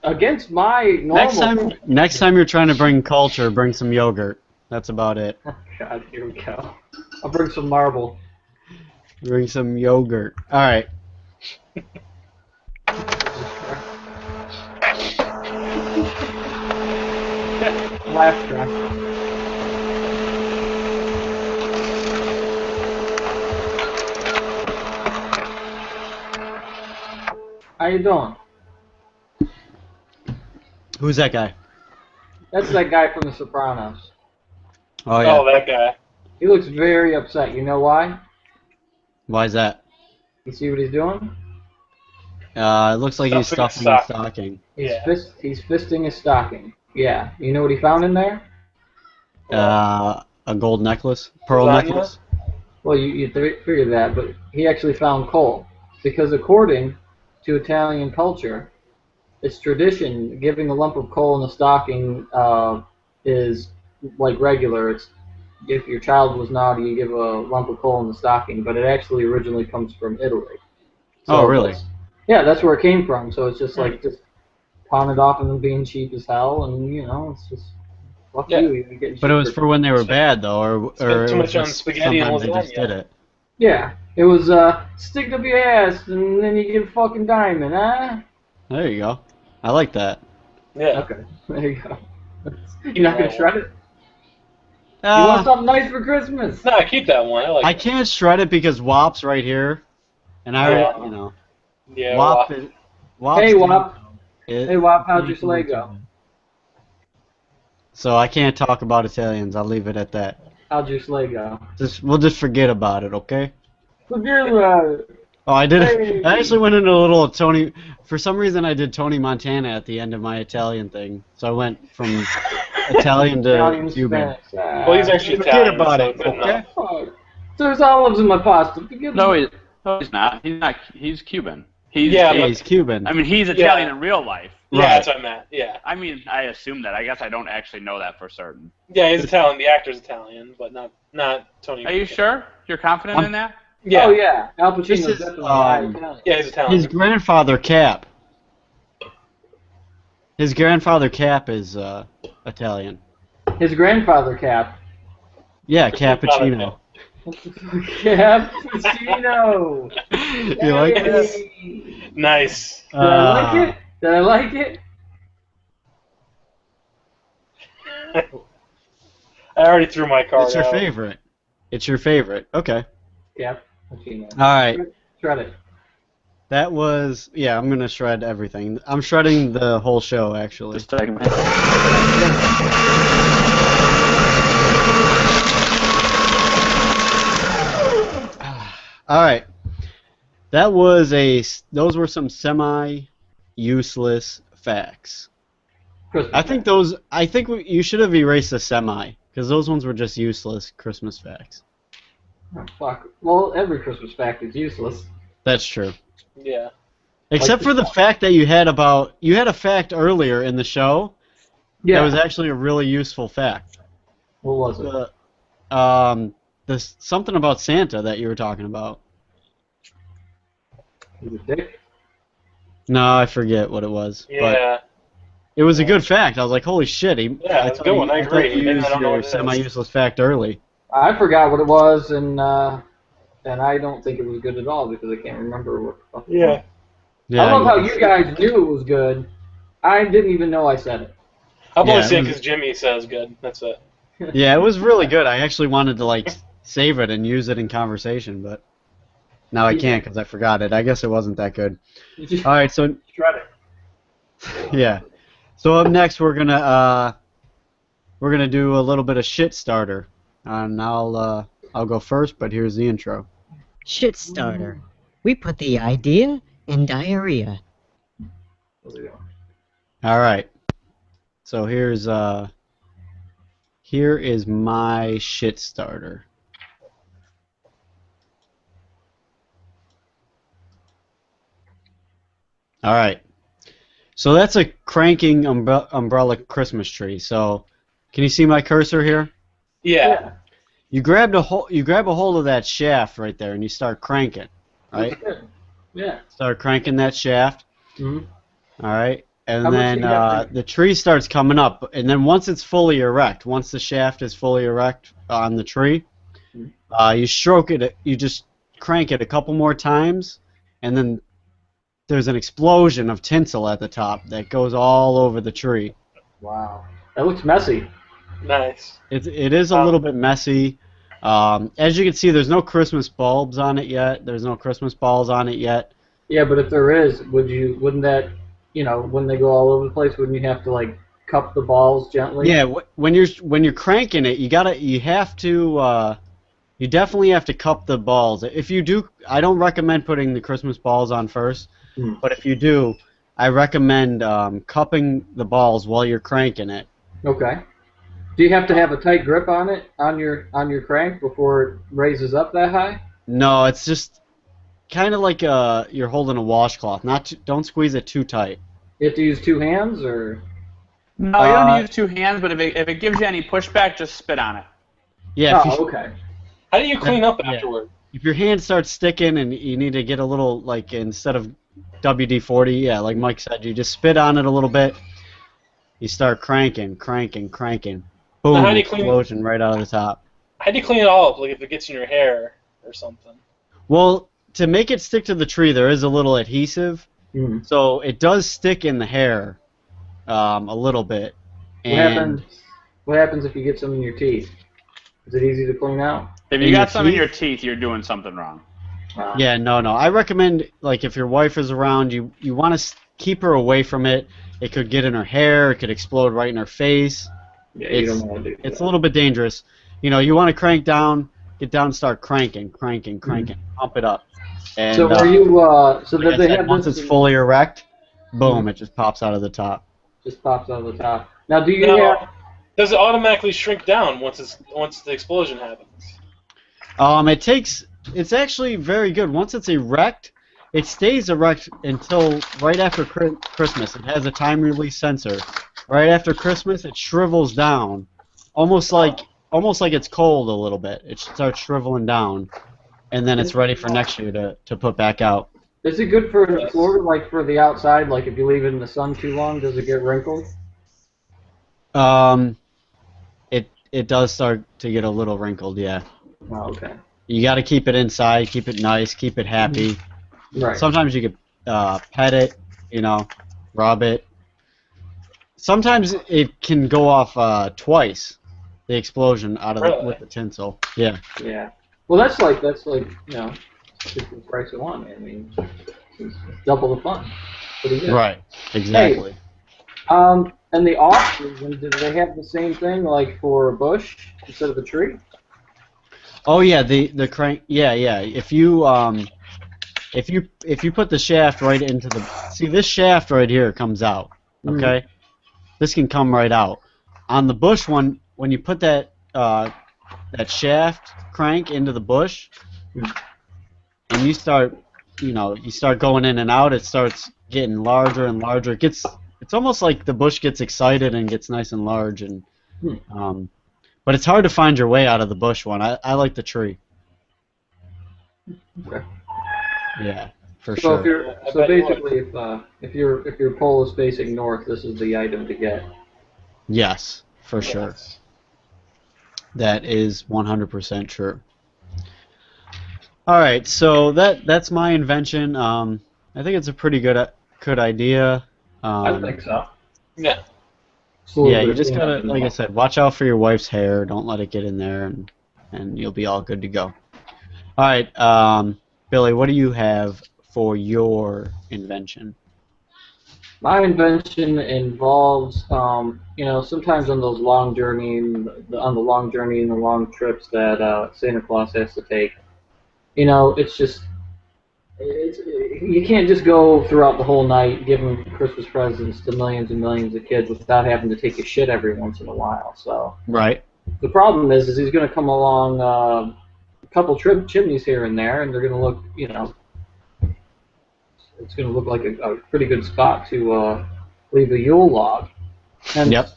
Against my normal. Next time you're trying to bring culture, bring some yogurt. That's about it. God, here we go. I'll bring some marble. Bring some yogurt. All right. Laugh track. How you doing? Who's that guy? That's that guy from The Sopranos. Oh yeah. Oh, that guy. He looks very upset. You know why? Why is that? You see what he's doing? It looks like he's Stuffing stuffing a his stocking. Yeah. He's fisting his stocking. Yeah. You know what he found in there? A gold necklace, pearl Lasagna? necklace. Well, you figure that, but he actually found coal. Because according to Italian culture, it's tradition, giving a lump of coal in the stocking is like regular. It's if your child was naughty, you give a lump of coal in the stocking, but it actually originally comes from Italy. Oh, really? Yeah, that's where it came from. So it's just like just pawn it off and them being cheap as hell, and you know, it's just fuck Yeah. you. You're getting But it was cheaper. for when they were bad, though, or Spent too it was much on just spaghetti and sometimes they just lasagna. did it. Yeah, it was stick up your ass and then you get a fucking diamond, huh? There you go. I like that. Yeah. Okay, there you go. You're not gonna shred it? You Uh, want something nice for Christmas? No, keep that one. I like I it. can't shred it because WAP's right here, and Yeah. you know, Yeah. WAP. WAP's Hey, doing- Wap. it- Hey, Wap, how'd your sleigh go? so I can't talk about Italians. I'll leave it at that. How'd your sleigh go? We'll just forget about it, okay? Forget about it. Oh, I did. Hey. I actually went into a little Tony. For some reason, I did Tony Montana at the end of my Italian thing. So I went from Italian to Italian, Cuban. Spanish. Well, he's actually Forget Italian. about so it, good okay? enough. Oh, there's olives in my pasta. Forget No, about it. he's not. He's not. He's Cuban. He's Yeah, Yeah, but- he's Cuban. I mean, he's Italian in real life. Yeah, Right. that's what I meant. Yeah. I mean, I assume that. I guess I don't actually know that for certain. Yeah, he's Italian. The actor's Italian, but not Tony. Are you sure? You're confident in that? Yeah. Oh yeah, Al This Pacino's is, definitely um, Italian. Yeah, he's Italian. His grandfather Cap. His grandfather Cap is Italian. His grandfather Cap. Yeah, Cappuccino. Cappuccino. You like this? Yay. Nice. Did I like it? Did I like it? I already threw my card It's your out. favorite. It's your favorite. Okay. Cappuccino. All right. Shred it. That was I'm gonna shred everything. I'm shredding the whole show actually. Just a second. All right. Those were some semi-useless facts. Christmas. I think you should have erased the semi because those ones were just useless Christmas facts. Oh, fuck. Well, every Christmas fact is useless. That's true. Yeah. Except for the fact that you had a fact earlier in the show Yeah. that was actually a really useful fact. What was it? Something about Santa that you were talking about. He's a dick. No, I forget what it was. But Yeah. it was a good fact. I was like, holy shit. Yeah, it's a good one. I thought agree. you Maybe I used don't know your what it is. semi-useless fact early. I forgot what it was, and I don't think it was good at all because I can't remember what. the fuck it was. Yeah. I love how you guys knew it was good. I didn't even know I said it. I'll Yeah, only say it it was- because Jimmy says good. That's it. Yeah, it was really good. I actually wanted to save it and use it in conversation, but now I can't because I forgot it. I guess it wasn't that good. You just All right, so shred it. yeah. So up next we're gonna do a little bit of shit starter, and I'll go first. But here's the intro. Shit starter. We put the idea in diarrhea. All right. So here is my shit starter. All right. So that's a cranking umbrella Christmas tree. So can you see my cursor here? Yeah. You grab a hold of that shaft right there and you start cranking, right? Yeah. Start cranking that shaft. Mhm. All right. And How much then do you have to- the tree starts coming up, and then once it's fully erect, once the shaft is fully erect on the tree, you stroke it. You just crank it a couple more times, and then there's an explosion of tinsel at the top that goes all over the tree. Wow. That looks messy. Nice. It is a little bit messy. As you can see, there's no Christmas bulbs on it yet. There's no Christmas balls on it yet. Yeah, but if there is, wouldn't that, when they go all over the place, wouldn't you have to cup the balls gently? Yeah, when you're cranking it, you definitely have to cup the balls. If you do, I don't recommend putting the Christmas balls on first, but if you do, I recommend cupping the balls while you're cranking it. Okay. Do you have to have a tight grip on it on your crank before it raises up that high? No, it's just kind of like you're holding a washcloth. Don't squeeze it too tight. You have to use two hands, or? No, you don't use two hands, but if it gives you any pushback, just spit on it. Yeah. Oh, okay. How do you clean up afterward? If your hand starts sticking and you need to get a little, instead of WD-40, like Mike said, you just spit on it a little bit. You start cranking. Boom, how do you clean- explosion right out of the top. How do you clean it all up? Like if it gets in your hair or something? Well, to make it stick to the tree, there is a little adhesive, so it does stick in the hair a little bit. What happens if you get some in your teeth? Is it easy to clean out? If you got some in your teeth, you're doing something wrong. Yeah, no. I recommend, if your wife is around, you want to keep her away from it. It could get in her hair. It could explode right in her face. Yeah, you don't want to do it's that. a little bit dangerous. You know, you want to crank down, get down, and start cranking, pump it up. And So were you? So like I did they said, have once this? it's fully erect, boom, it just pops out of the top. Just pops out of the top. Now, do you Now, have? does it automatically shrink down once the explosion happens? It's actually very good. Once it's erect, it stays erect until right after Christmas. It has a time release sensor. Right after Christmas, it shrivels down, almost like it's cold a little bit. It starts shriveling down, and then it's ready for next year to put back out. Is it good for the floor, like for the outside? Like if you leave it in the sun too long, does it get wrinkled? It does start to get a little wrinkled, yeah. Oh, okay. You got to keep it inside, keep it nice, keep it happy. Right. Sometimes you could pet it, you know, rub it. Sometimes it can go off twice, the explosion out of with the tinsel. Yeah. Yeah. Well, that's like you know, it's the price of one. I mean, it's double the fun. Pretty good. Right. Exactly. Hey, and the off season, did they have the same thing like for a bush instead of a tree? Oh yeah, the crank. Yeah. If you put the shaft right into this shaft right here comes out. Okay. This can come right out. On the bush one, when you put that shaft crank into the bush, and you start going in and out, it starts getting larger and larger. It's almost like the bush gets excited and gets nice and large, and but it's hard to find your way out of the bush one. I like the tree. Okay. Yeah, for So sure. so basically, if your pole is facing north, this is the item to get. Yes, for sure. That is 100% true. All right, so that's my invention. I think it's a pretty good idea. I think so. Yeah. Yeah, you just gotta, like I said, watch out for your wife's hair. Don't let it get in there, and you'll be all good to go. All right, Billy, what do you have for your invention? My invention involves, you know, sometimes on those long journeys, on the long journey and the long trips that Santa Claus has to take, you know, you can't just go throughout the whole night giving Christmas presents to millions and millions of kids without having to take a shit every once in a while. So Right. the problem is he's going to come along a couple chimneys here and there, and they're going to look, you know, it's going to look like a pretty good spot to leave a Yule log. Hence, Yep.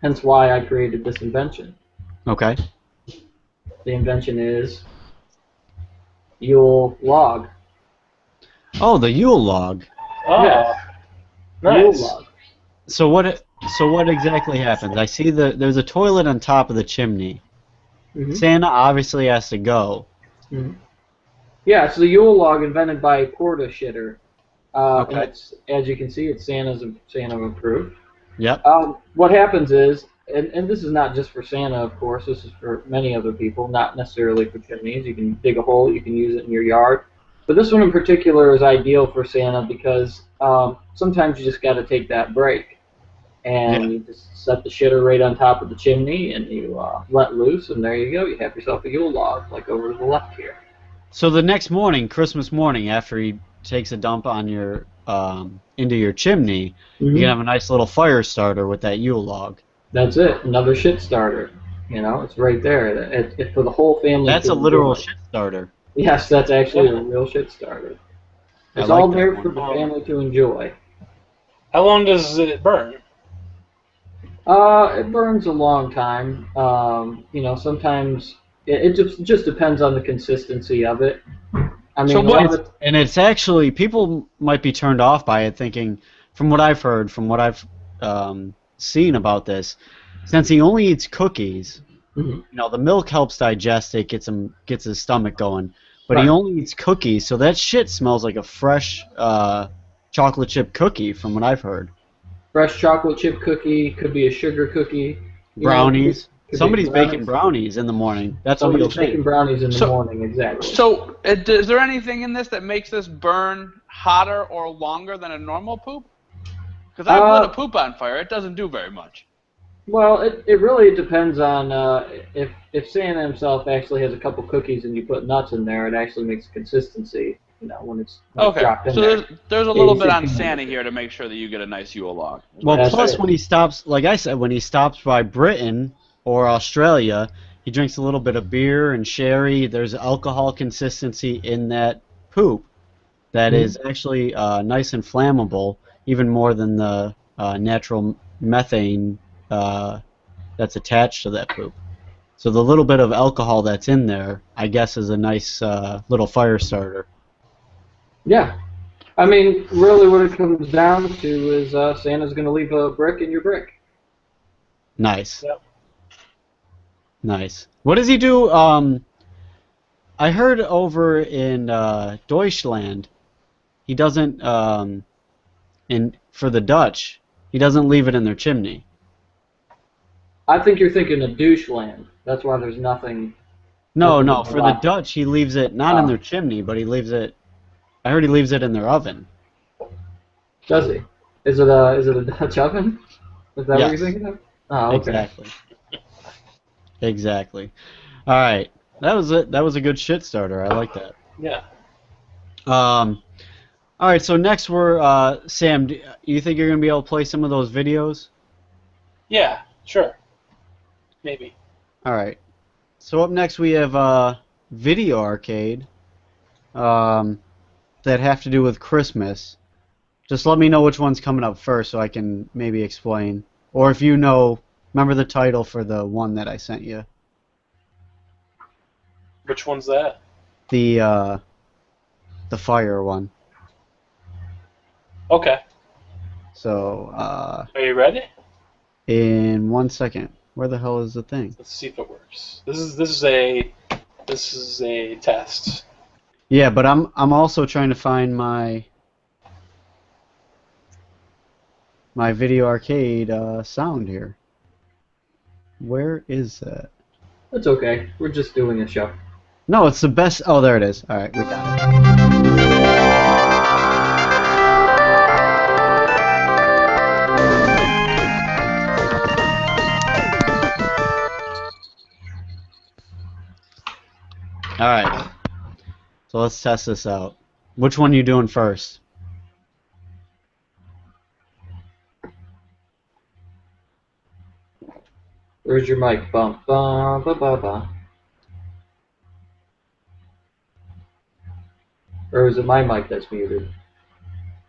hence why I created this invention. Okay. The invention is Yule log. Oh, the Yule log. Oh, Yeah. nice. Yule log. So what exactly happens? I see there's a toilet on top of the chimney. Mhm. Santa obviously has to go. Mhm. Yeah, it's the Yule log invented by Porta Shitter. Okay. And it's, as you can see, it's Santa approved. Yep. What happens is, and this is not just for Santa, of course, this is for many other people, not necessarily for chimneys. You can dig a hole, you can use it in your yard. But this one in particular is ideal for Santa because sometimes you just got to take that break. And you just set the shitter right on top of the chimney and you let loose, and there you go. You have yourself a Yule log, like over to the left here. So the next morning, Christmas morning, after he takes a dump on your into your chimney, you can have a nice little fire starter with that Yule log. That's it. Another shit starter. You know, it's right there. It's for the whole family. That's to a literal enjoy. shit starter. Yes, that's actually a real shit starter. I It's like all that there one. for the family to enjoy. How long does it burn? It burns a long time. You know, sometimes it just depends on the consistency of it. I mean, So a lot of and it's actually, people might be turned off by it, thinking, from what I've heard, from what I've seen about this, since he only eats cookies, you know, the milk helps digest it, gets his stomach going, but he Right. only eats cookies, so that shit smells like a fresh chocolate chip cookie, from what I've heard. fresh chocolate chip cookie, could be a sugar cookie. You know, Brownies. could be Somebody's brownies. baking brownies in the morning. That's what you'll Somebody's baking see. brownies in the So- morning, exactly. So, is there anything in this that makes this burn hotter or longer than a normal poop? Because I've lit a poop on fire. It doesn't do very much. Well, it really depends on if Santa himself actually has a couple cookies and you put nuts in there, it actually makes consistency. You know, when it's Okay, dropped in so there. there's a little bit on Easy. Santa here to make sure that you get a nice Yule log. Well, That's plus it. when he stops, like I said, when he stops by Britain or Australia, he drinks a little bit of beer and sherry. There's alcohol consistency in that poop that is actually nice and flammable, even more than the natural methane that's attached to that poop. So the little bit of alcohol that's in there, I guess, is a nice little fire starter. Yeah. I mean, really what it comes down to is Santa's going to leave a brick in your brick. Nice. Yep. Nice. What does he do? I heard over in Deutschland, he doesn't. For the Dutch, he doesn't leave it in their chimney. I think you're thinking of doucheland. That's why there's nothing. No, Nothing no. to For the allow. Dutch, he leaves it not in their chimney, but he leaves it. I heard he leaves it in their oven. Does he? Is it a Dutch oven? Is that what Yes. you're thinking of? Oh, okay. Exactly. Exactly. All right. That was it. That was a good shit starter. I like that. Yeah. All right. So next we're Sam. Do you think you're gonna be able to play some of those videos? Yeah, sure. Maybe. All right. So up next we have Video Arcade that have to do with Christmas. Just let me know which one's coming up first so I can maybe explain. Or if you know, remember the title for the one that I sent you. Which one's that? The fire one. Okay. So Are you ready? in 1 second. Where the hell is the thing? Let's see if it works. This is a test. Yeah, but I'm also trying to find my Video Arcade sound here. Where is that? That's okay. We're just doing a show. No, it's the best. Oh, there it is. All right, we got it. All right. So let's test this out. Which one you doing first? Where's your mic? Bum, bum, ba, ba, ba. Or is it my mic that's muted?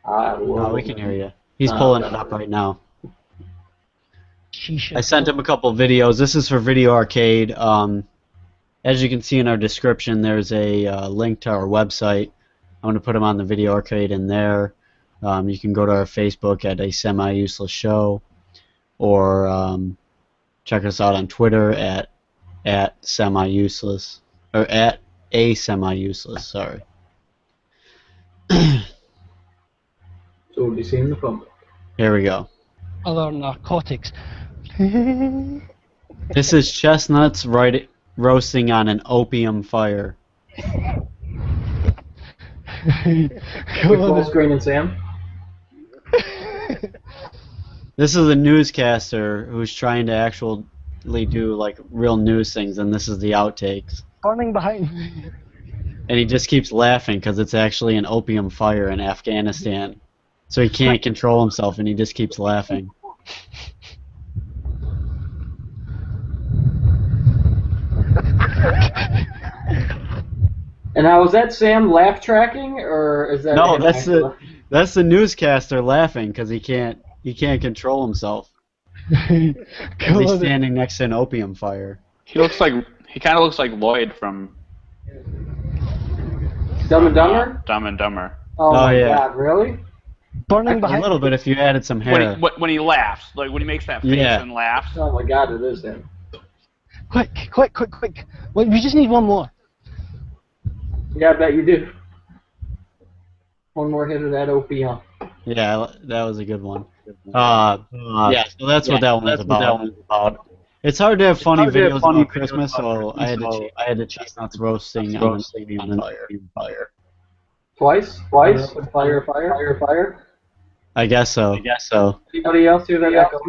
Oh, we can hear you. He's Oh, pulling okay. it up right now. I sent him a couple videos. This is for Video Arcade. As you can see in our description, there's a link to our website. I'm going to put them on the Video Arcade in there. You can go to our Facebook at A Semi-Useless Show, or check us out on Twitter at Semi-Useless, or at A Semi-Useless, sorry. So we'll be seeing the phone. Here we go. Other narcotics. This is chestnuts roasting on an opium fire. We full screen and Sam? This is a newscaster who's trying to actually do like real news things, and this is the outtakes. Burning behind me. And he just keeps laughing because it's actually an opium fire in Afghanistan. So he can't control himself, and he just keeps laughing. And now, is that Sam laugh tracking, or is that No, him that's actually- the newscaster laughing because he can't control himself. He's standing next to an opium fire. He kind of looks like Lloyd from Dumb and Dumber? Dumb and Dumber. Oh, Oh, my yeah. God, really? Burning A behind little bit if you added some hair. When he laughs, like when he makes that face Yeah. and laughs. Oh my God, it is him. Quick. Wait, we just need one more. Yeah, I bet you do. One more hit of that opium. Yeah, that was a good one. Yeah, so that's what that one's about. It's hard to have funny videos about Christmas, so I had to chestnuts roasting on an opium fire. Twice? Fire. I guess so. Anybody else hear that echo?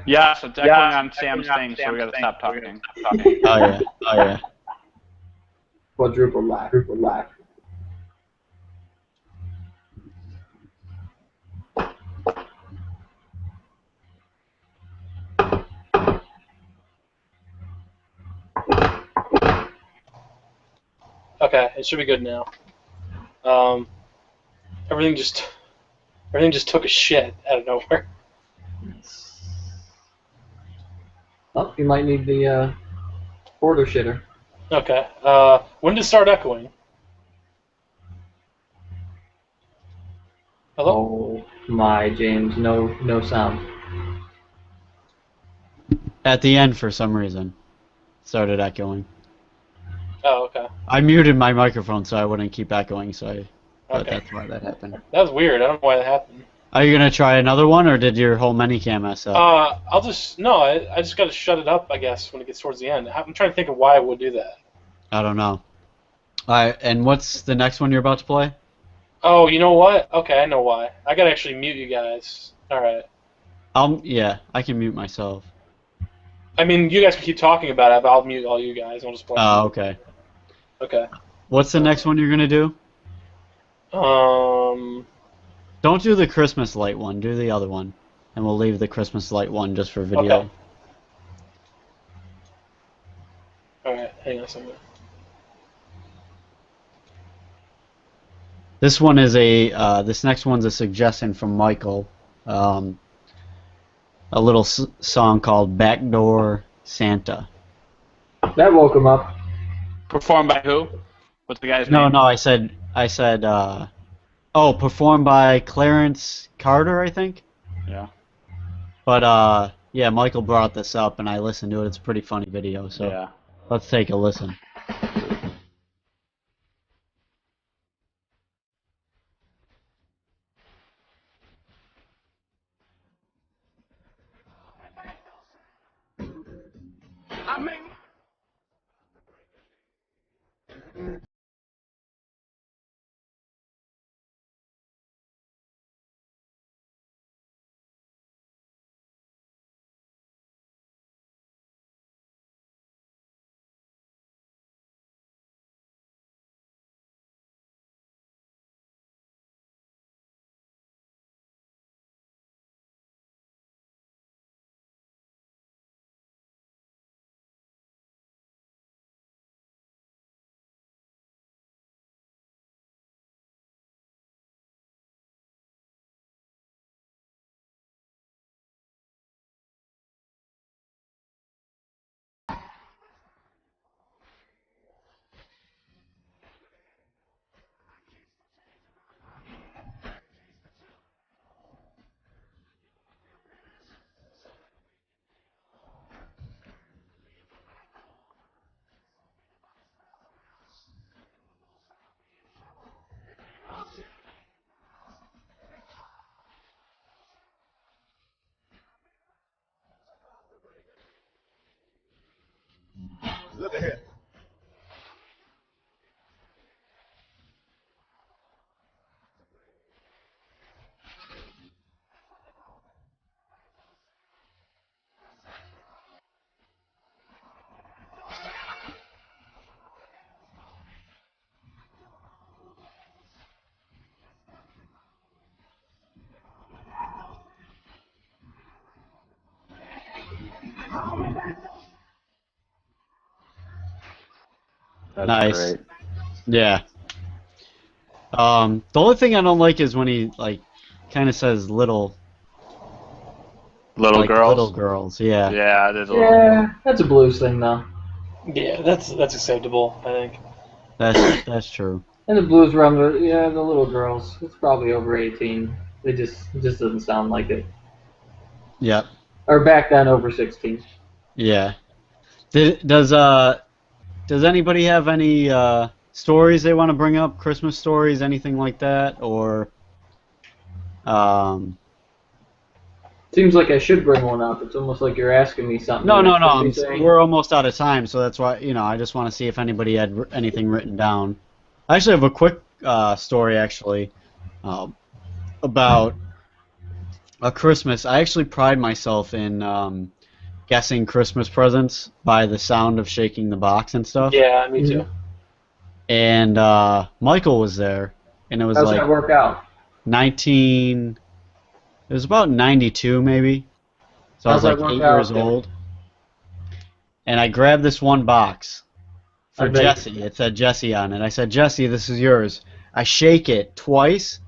Yeah, so it's echoing on Sam's thing, so we gotta stop talking. Oh yeah. Quadruple laugh. Okay, it should be good now. Everything just took a shit out of nowhere. Oh, you might need the border shitter. Okay. When did it start echoing? Hello? Oh my, James, no sound. At the end, for some reason, started echoing. Oh, okay. I muted my microphone so I wouldn't keep echoing, but Okay. that's why that happened. That was weird. I don't know why that happened. Are you gonna try another one, or did your whole minicam mess up? I just got to shut it up, I guess, when it gets towards the end. I'm trying to think of why I would do that. I don't know. Alright, and what's the next one you're about to play? Oh, you know what? Okay, I know why. I gotta actually mute you guys. Alright. Yeah, I can mute myself. I mean, you guys can keep talking about it, but I'll mute all you guys. I'll just play. Oh, okay. Okay. What's the next one you're gonna do? Don't do the Christmas light one, do the other one. And we'll leave the Christmas light one just for video. Okay. Alright, hang on a second. This one is this next one's a suggestion from Michael. A little song called Backdoor Santa. That woke him up. Performed by who? What's the guy's No, name? no, I said, performed by Clarence Carter, I think? Yeah. But, yeah, Michael brought this up, and I listened to it. It's a pretty funny video, so Yeah. let's take a listen. That's Nice. great. Yeah. The only thing I don't like is when he, kind of says little Girls? Little girls, yeah. Yeah, there's a little. Yeah, that's a blues thing though. Yeah, that's acceptable, I think. That's true. In the blues realm, the little girls, it's probably over 18. It just doesn't sound like it. Yep. Or back then, over 16. Yeah. Does anybody have any stories they want to bring up? Christmas stories, anything like that, or Seems like I should bring one up. It's almost like you're asking me something. No. Saying, We're almost out of time, so that's why I just want to see if anybody had anything written down. I actually have a quick story actually about a Christmas. I actually pride myself in guessing Christmas presents by the sound of shaking the box and stuff. Yeah, me too. And Michael was there, and it was How's like that work out? 19. It was about 92 maybe. So How's I that was like work 8 years out, then? old. And I grabbed this one box for I bet. Jesse. It said Jesse on it. I said, Jesse, this is yours. I shake it twice.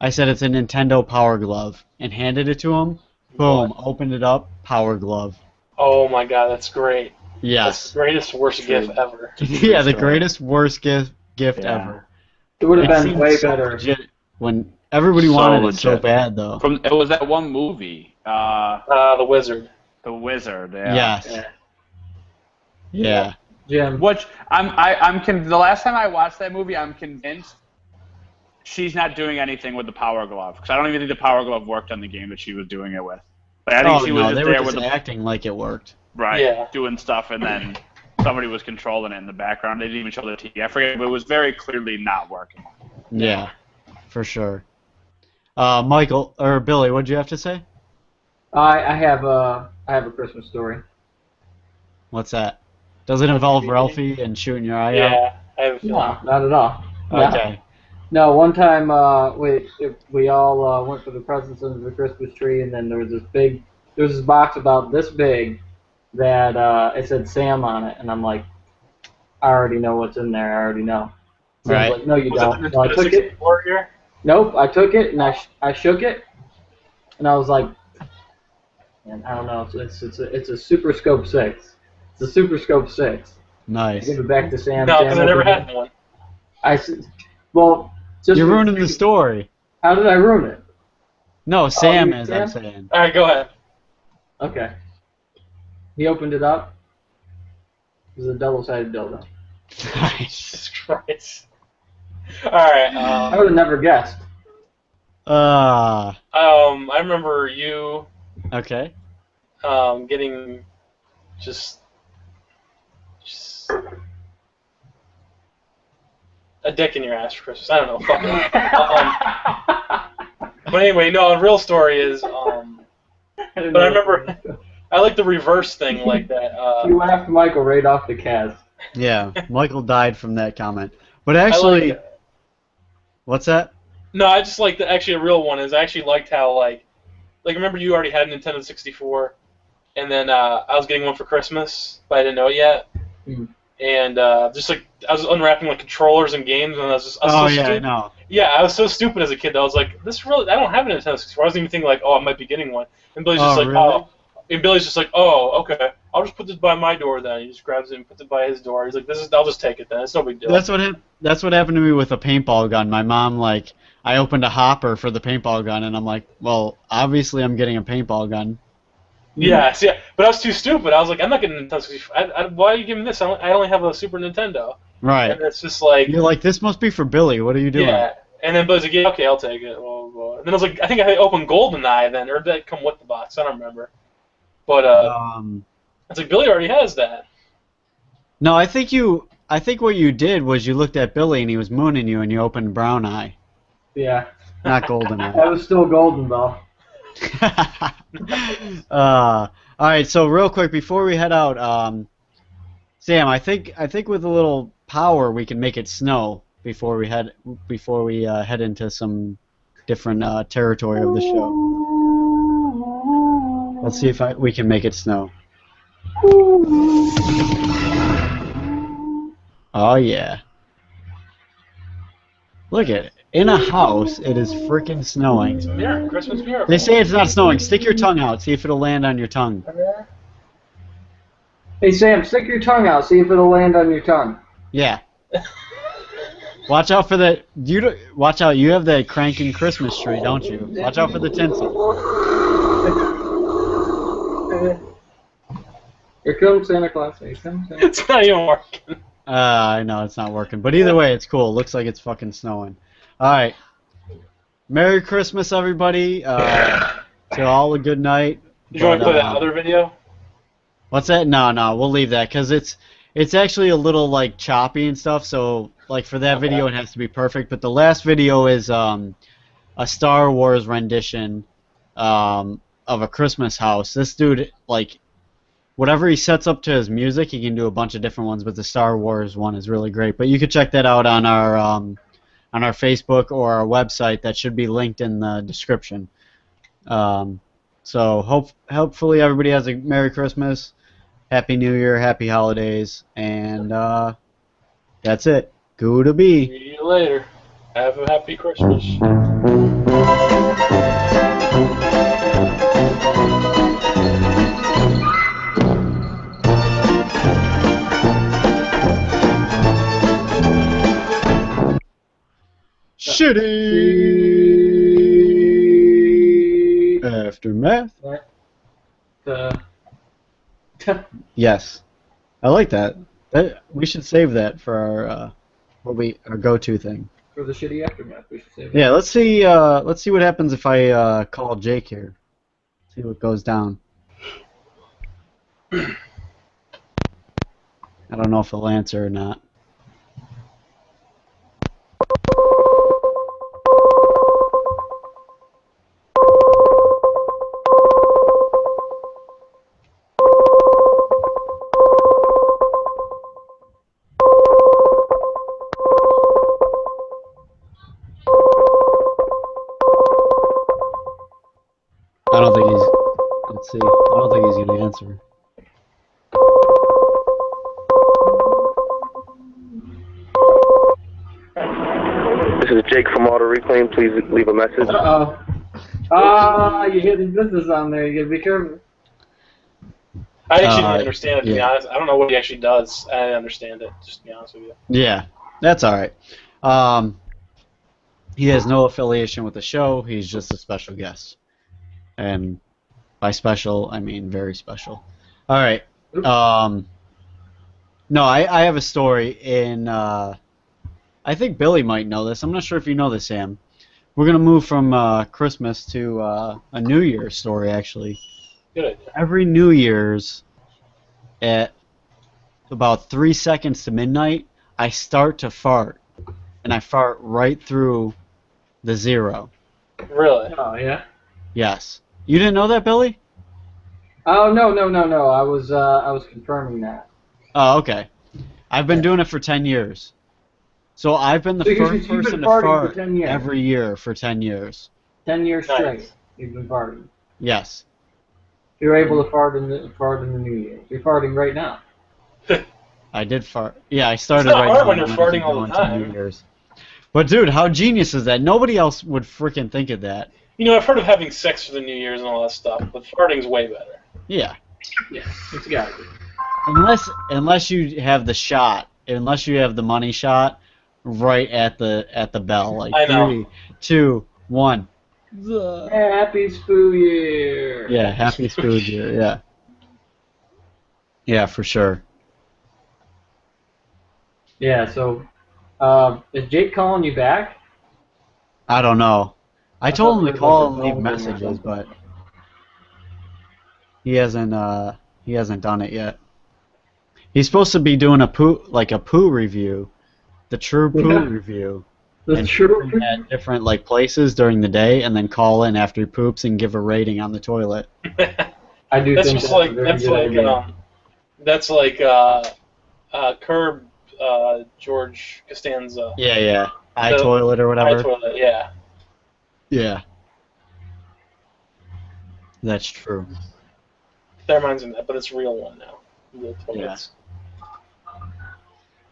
I said it's a Nintendo Power Glove and handed it to him. Boom, opened it up, Power Glove. Oh my god, that's great. That's Yes. the greatest, worst gift ever. Yeah, the greatest, worst gift Yeah. ever. It would have It been seemed way so better. legit when everybody So wanted it so legit. bad, though. It was that one movie, The Wizard. The Wizard. Yeah. Yes. Yeah. Yeah. Jim. Which the last time I watched that movie, I'm convinced she's not doing anything with the Power Glove, because I don't even think the Power Glove worked on the game that she was doing it with. Like, I think Oh, she was no, just they were there just with the acting like it worked. right, Yeah. doing stuff, and then somebody was controlling it in the background. They didn't even show the TV. I forget, but it was very clearly not working. Yeah, for sure. Michael, or Billy, what'd you have to say? I have a Christmas story. What's that? Does it involve Ralphie and shooting your eye out? Yeah, I have a feeling. No, not at all. No. Okay. No, one time we all went for the presents under the Christmas tree, and then there was this box about this big that it said Sam on it, and I'm like, I already know what's in there. I already know. So I Right. was like, no, you Was don't. it So I the took it. 64 year? Nope, I took it and I shook it, and I was like, man, I don't know. It's a Super Scope 6. It's a Super Scope 6. I Nice. give it back to Sam. No, Sam because I never opened it. had one. I said, well, just You're ruining the story. How did I ruin it? No, Sam you is, Sam? I'm saying. All right, go ahead. Okay. He opened it up. It was a double-sided dildo. Nice. Jesus Christ. All right. I would have never guessed. Uh, I remember you okay. getting just a dick in your ass for Christmas. I don't know. Fuck it. But anyway, no. The real story is, but I remember I like the reverse thing like that. You laughed Michael right off the cast. Yeah, Michael died from that comment. But I actually, like, what's that? no, I just like the actually a real one is I actually liked how like remember you already had a Nintendo 64, and then I was getting one for Christmas, but I didn't know it yet. Mm. And just like I was unwrapping like controllers and games, and I was Oh, so yeah, I stupid. know. Yeah, I was so stupid as a kid. I was like, this really, I don't have a Nintendo 64. I wasn't even thinking like, oh, I might be getting one. And Billy's just Oh, like, really? oh, and Billy's just like, oh, okay, I'll just put this by my door then. He just grabs it and puts it by his door. He's like, I'll just take it then. It's no big deal. That's what happened to me with a paintball gun. My mom, like, I opened a hopper for the paintball gun, and I'm like, well, obviously I'm getting a paintball gun. Yeah, see, but I was too stupid. I was like, I'm not getting a Nintendo 64. Why are you giving me this? I only have a Super Nintendo. Right. And it's just like, You're like, this must be for Billy. What are you doing? yeah. And then Billy's like, yeah, okay, I'll take it. Blah, blah, blah. And then I was like, I think I opened GoldenEye then, or did that come with the box? I don't remember. But it's like Billy already has that. No, I think what you did was you looked at Billy and he was mooning you, and you opened Brown Eye, Yeah. not Golden That Eye. was still golden, though. All right, so real quick before we head out, Sam, I think with a little power we can make it snow before we head into some different territory of the show. Let's see if we can make it snow. Oh yeah. Look at it. In a house, it is freaking snowing. Miracle, Christmas miracle. They say it's not snowing. Stick your tongue out. See if it'll land on your tongue. Hey, Sam, stick your tongue out. See if it'll land on your tongue. Yeah. Watch out for the. Watch out. You have the cranking Christmas tree, don't you? Watch out for the tinsel. Here comes Santa Claus. Here comes Santa. It's not even working. I know it's not working, but either way, it's cool. It looks like it's fucking snowing. All right. Merry Christmas, everybody. To all a good night. Did you want to But, play that other video? What's that? No, we'll leave that because it's actually a little like choppy and stuff. So like for that video, it has to be perfect. But the last video is a Star Wars rendition of a Christmas house. This dude, like, whatever he sets up to his music, he can do a bunch of different ones, but the Star Wars one is really great. But you could check that out on our Facebook or our website. That should be linked in the description. So hopefully everybody has a Merry Christmas, Happy New Year, Happy Holidays, and that's it. Go to be. See you later. Have a happy Christmas. Shitty Aftermath. Yes, I like that. We should save that for our our go-to thing. For the shitty aftermath, we should say. Yeah, let's see what happens if I call Jake here. See what goes down. I don't know if he'll answer or not. I don't think he's. Let's see. I don't think he's gonna answer. This is Jake from Auto Reclaim. Please leave a message. Uh-oh. You hit his business on there. You gotta be careful. I actually didn't understand it, to be honest. I don't know what he actually does. I didn't understand it, just to be honest with you. Yeah, that's alright. He has no affiliation with the show. He's just a special guest. And by special, I mean very special. Alright. No, I have a story in... I think Billy might know this. I'm not sure if you know this, Sam. We're going to move from Christmas to a New Year's story, actually. Good idea. Every New Year's at about 3 seconds to midnight, I start to fart. And I fart right through the zero. Really? Oh, yeah? Yes. You didn't know that, Billy? Oh, no. I was confirming that. Oh, okay. I've been doing it for 10 years. So I've been the So first you've been person to farting for fart 10 years. every year for 10 years. 10 years Nice. straight, you've been farting. Yes. You're able to fart in the New Year. You're farting right now. I did fart. Yeah, I started It's not right hard now. when you're and then I've farting been all the going 10 time. years. But dude, how genius is that? Nobody else would freaking think of that. You know, I've heard of having sex for the New Year's and all that stuff, but farting's way better. Yeah. Yeah, it's got to be. Unless you have the shot, unless you have the money shot right at the bell, like I know. 3, 2, 1. Happy Spoo Year! Yeah, happy food year. Yeah. Yeah, for sure. Yeah, so, is Jake calling you back? I don't know. I told thought him we to were call like and leave a phone messages, number. but he hasn't done it yet. He's supposed to be doing a poo review, the true poo Yeah. review, The and true. pooping at different like places during the day, and then call in after he poops and give a rating on the toilet. I do That's think just that's like a very good idea. that's like Curb George Costanza. Yeah. The Toilet or whatever. iToilet, yeah. Yeah. That's true. That reminds me of that, but it's a real one now. Real toilets.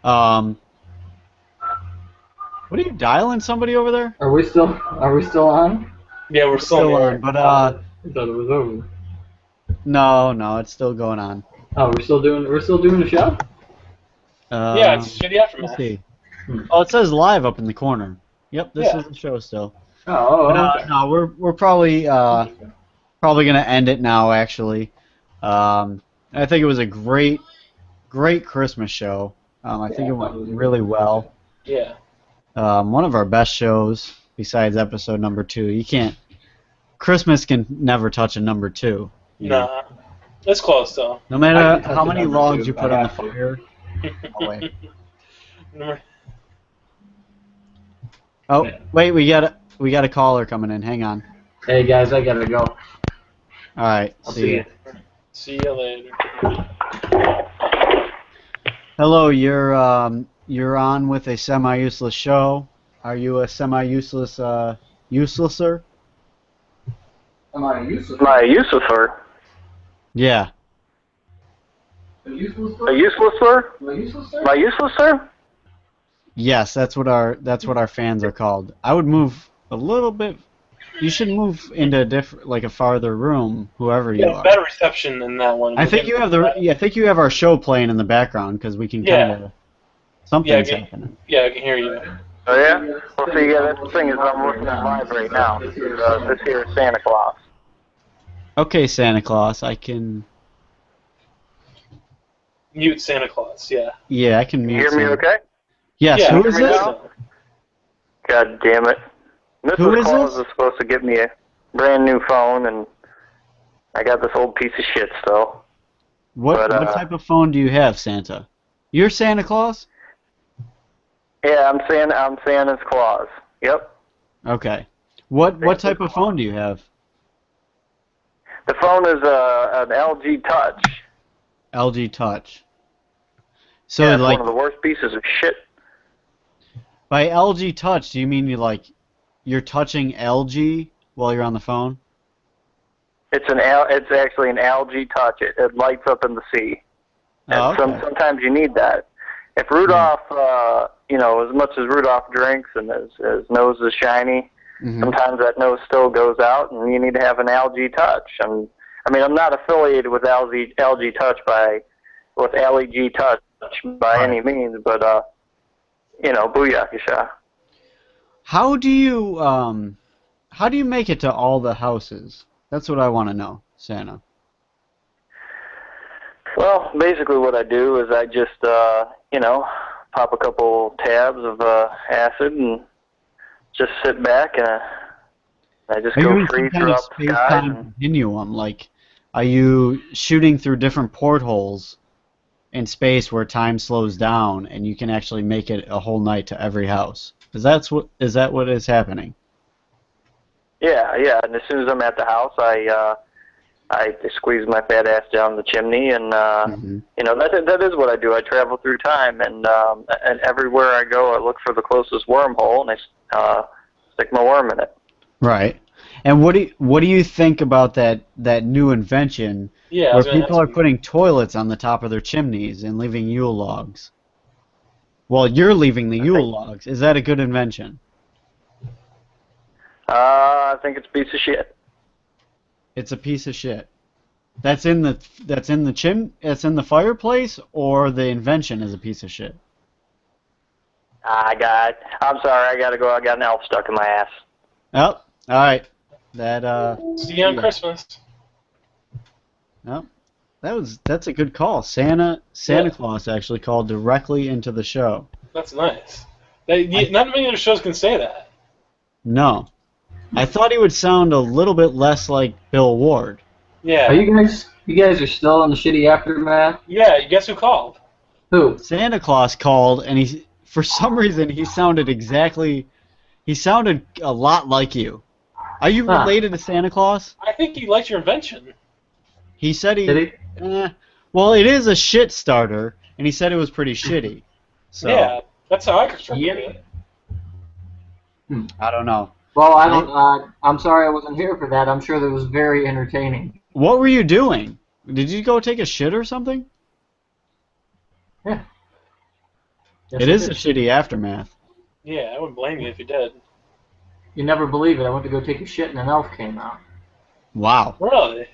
What are you dialing somebody over there? Are we still on? Yeah, we're still, Still here. on, but I thought it was over. no, it's still going on. Oh, we're still doing the show? Yeah, it's Shitty Let's Aftermath. see. Oh, it says live up in the corner. Yep, this Yeah. is the show still. Oh, But, okay. no, we're probably gonna end it now. Actually, I think it was a great Christmas show. I think it went really well. Yeah. One of our best shows besides episode number 2. You can't. Christmas can never touch a number 2. you know? Nah. It's close, though. No I matter can touch how a many number logs 2, you I put on the have to. fire. No way. Number- Oh, wait, we got a caller coming in. Hang on. Hey guys, I gotta go. All right. I'll See ya. See you later. Hello, you're on with a semi-useless show. Are you a semi-useless uselesser? Am I useless? My uselesser. Yeah. A useless? A uselesser? Am I useless, sir? My uselesser? Yes, that's what our fans are called. I would move a little bit. You should move into a farther room, whoever you Yeah, are. better reception in that one. I think you have I think you have our show playing in the background because we can kind of something's happening. Yeah, I can hear you. Oh yeah? Well, see, yeah, that's the thing is I'm listening live right now. This here is Santa Claus. Okay, Santa Claus, I can. Mute Santa Claus, yeah. Yeah, I can You mute. hear me Santa. okay? Yes. Yeah, Who is this? God damn it. Who Mrs. is Claus this? is supposed to get me a brand new phone, and I got this old piece of shit still. What type of phone do you have, Santa? You're Santa Claus? Yeah, I'm Santa's Claus. Yep. Okay. What type of phone do you have? The phone is an LG Touch. LG Touch. So Yeah, it's like one of the worst pieces of shit. by LG Touch, do you mean you're touching LG while you're on the phone? It's actually an LG Touch. It lights up in the sea. And Oh, okay. sometimes you need that. If Rudolph, as much as Rudolph drinks and his nose is shiny, sometimes that nose still goes out, and you need to have an LG Touch. And I mean, I'm not affiliated with LG Touch by any means, but booyakasha. How do you make it to all the houses? That's what I want to know, Santa. Well, basically what I do is I just, pop a couple tabs of acid and just sit back and I just Are you go in free some kind of throughout the sky. space-time and- continuum? Like, are you shooting through different portholes in space where time slows down and you can actually make it a whole night to every house? Is that what is happening? Yeah. And as soon as I'm at the house, I squeeze my fat ass down the chimney, and that is what I do. I travel through time, and everywhere I go, I look for the closest wormhole, and I stick my worm in it. Right. And what do you think about that new invention Yeah, I where was gonna people ask are you. putting toilets on the top of their chimneys and leaving Yule logs? Well, you're leaving the Yule logs. Is that a good invention? I think it's a piece of shit. It's a piece of shit. That's in the fireplace, or the invention is a piece of shit. I'm sorry, I gotta go. I got an elf stuck in my ass. Oh, all right. See you on Christmas. No, that's a good call. Santa Claus actually called directly into the show. That's nice. Not many other shows can say that. No, I thought he would sound a little bit less like Bill Ward. Yeah. Are you guys are still on the shitty aftermath? Yeah, guess who called? Who? Santa Claus called, and for some reason he sounded a lot like you. Are you related to Santa Claus? I think he liked your invention. He said Did he? Well, it is a shit starter, and he said it was pretty shitty. So Yeah, that's how I constructed it. I don't know. Well, I don't. I'm sorry I wasn't here for that. I'm sure that was very entertaining. What were you doing? Did you go take a shit or something? Yeah. Yes, It I is did. a shitty aftermath. Yeah, I wouldn't blame you if you did. You never believe it. I went to go take a shit and an elf came out. Wow. Really?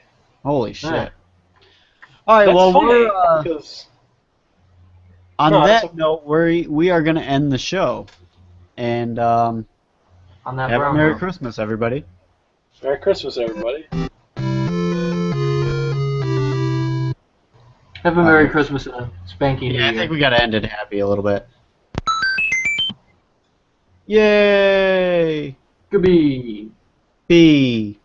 Holy shit. Yeah. All right, That's well, funny, we're because on No, that that's note, we are going to end the show. And On that have a brown Merry room. Christmas, everybody. Merry Christmas, everybody. Have a Merry Christmas and a spanky New Yeah, I Year. think we got to end it happy a little bit. Yay! Goodbye. B.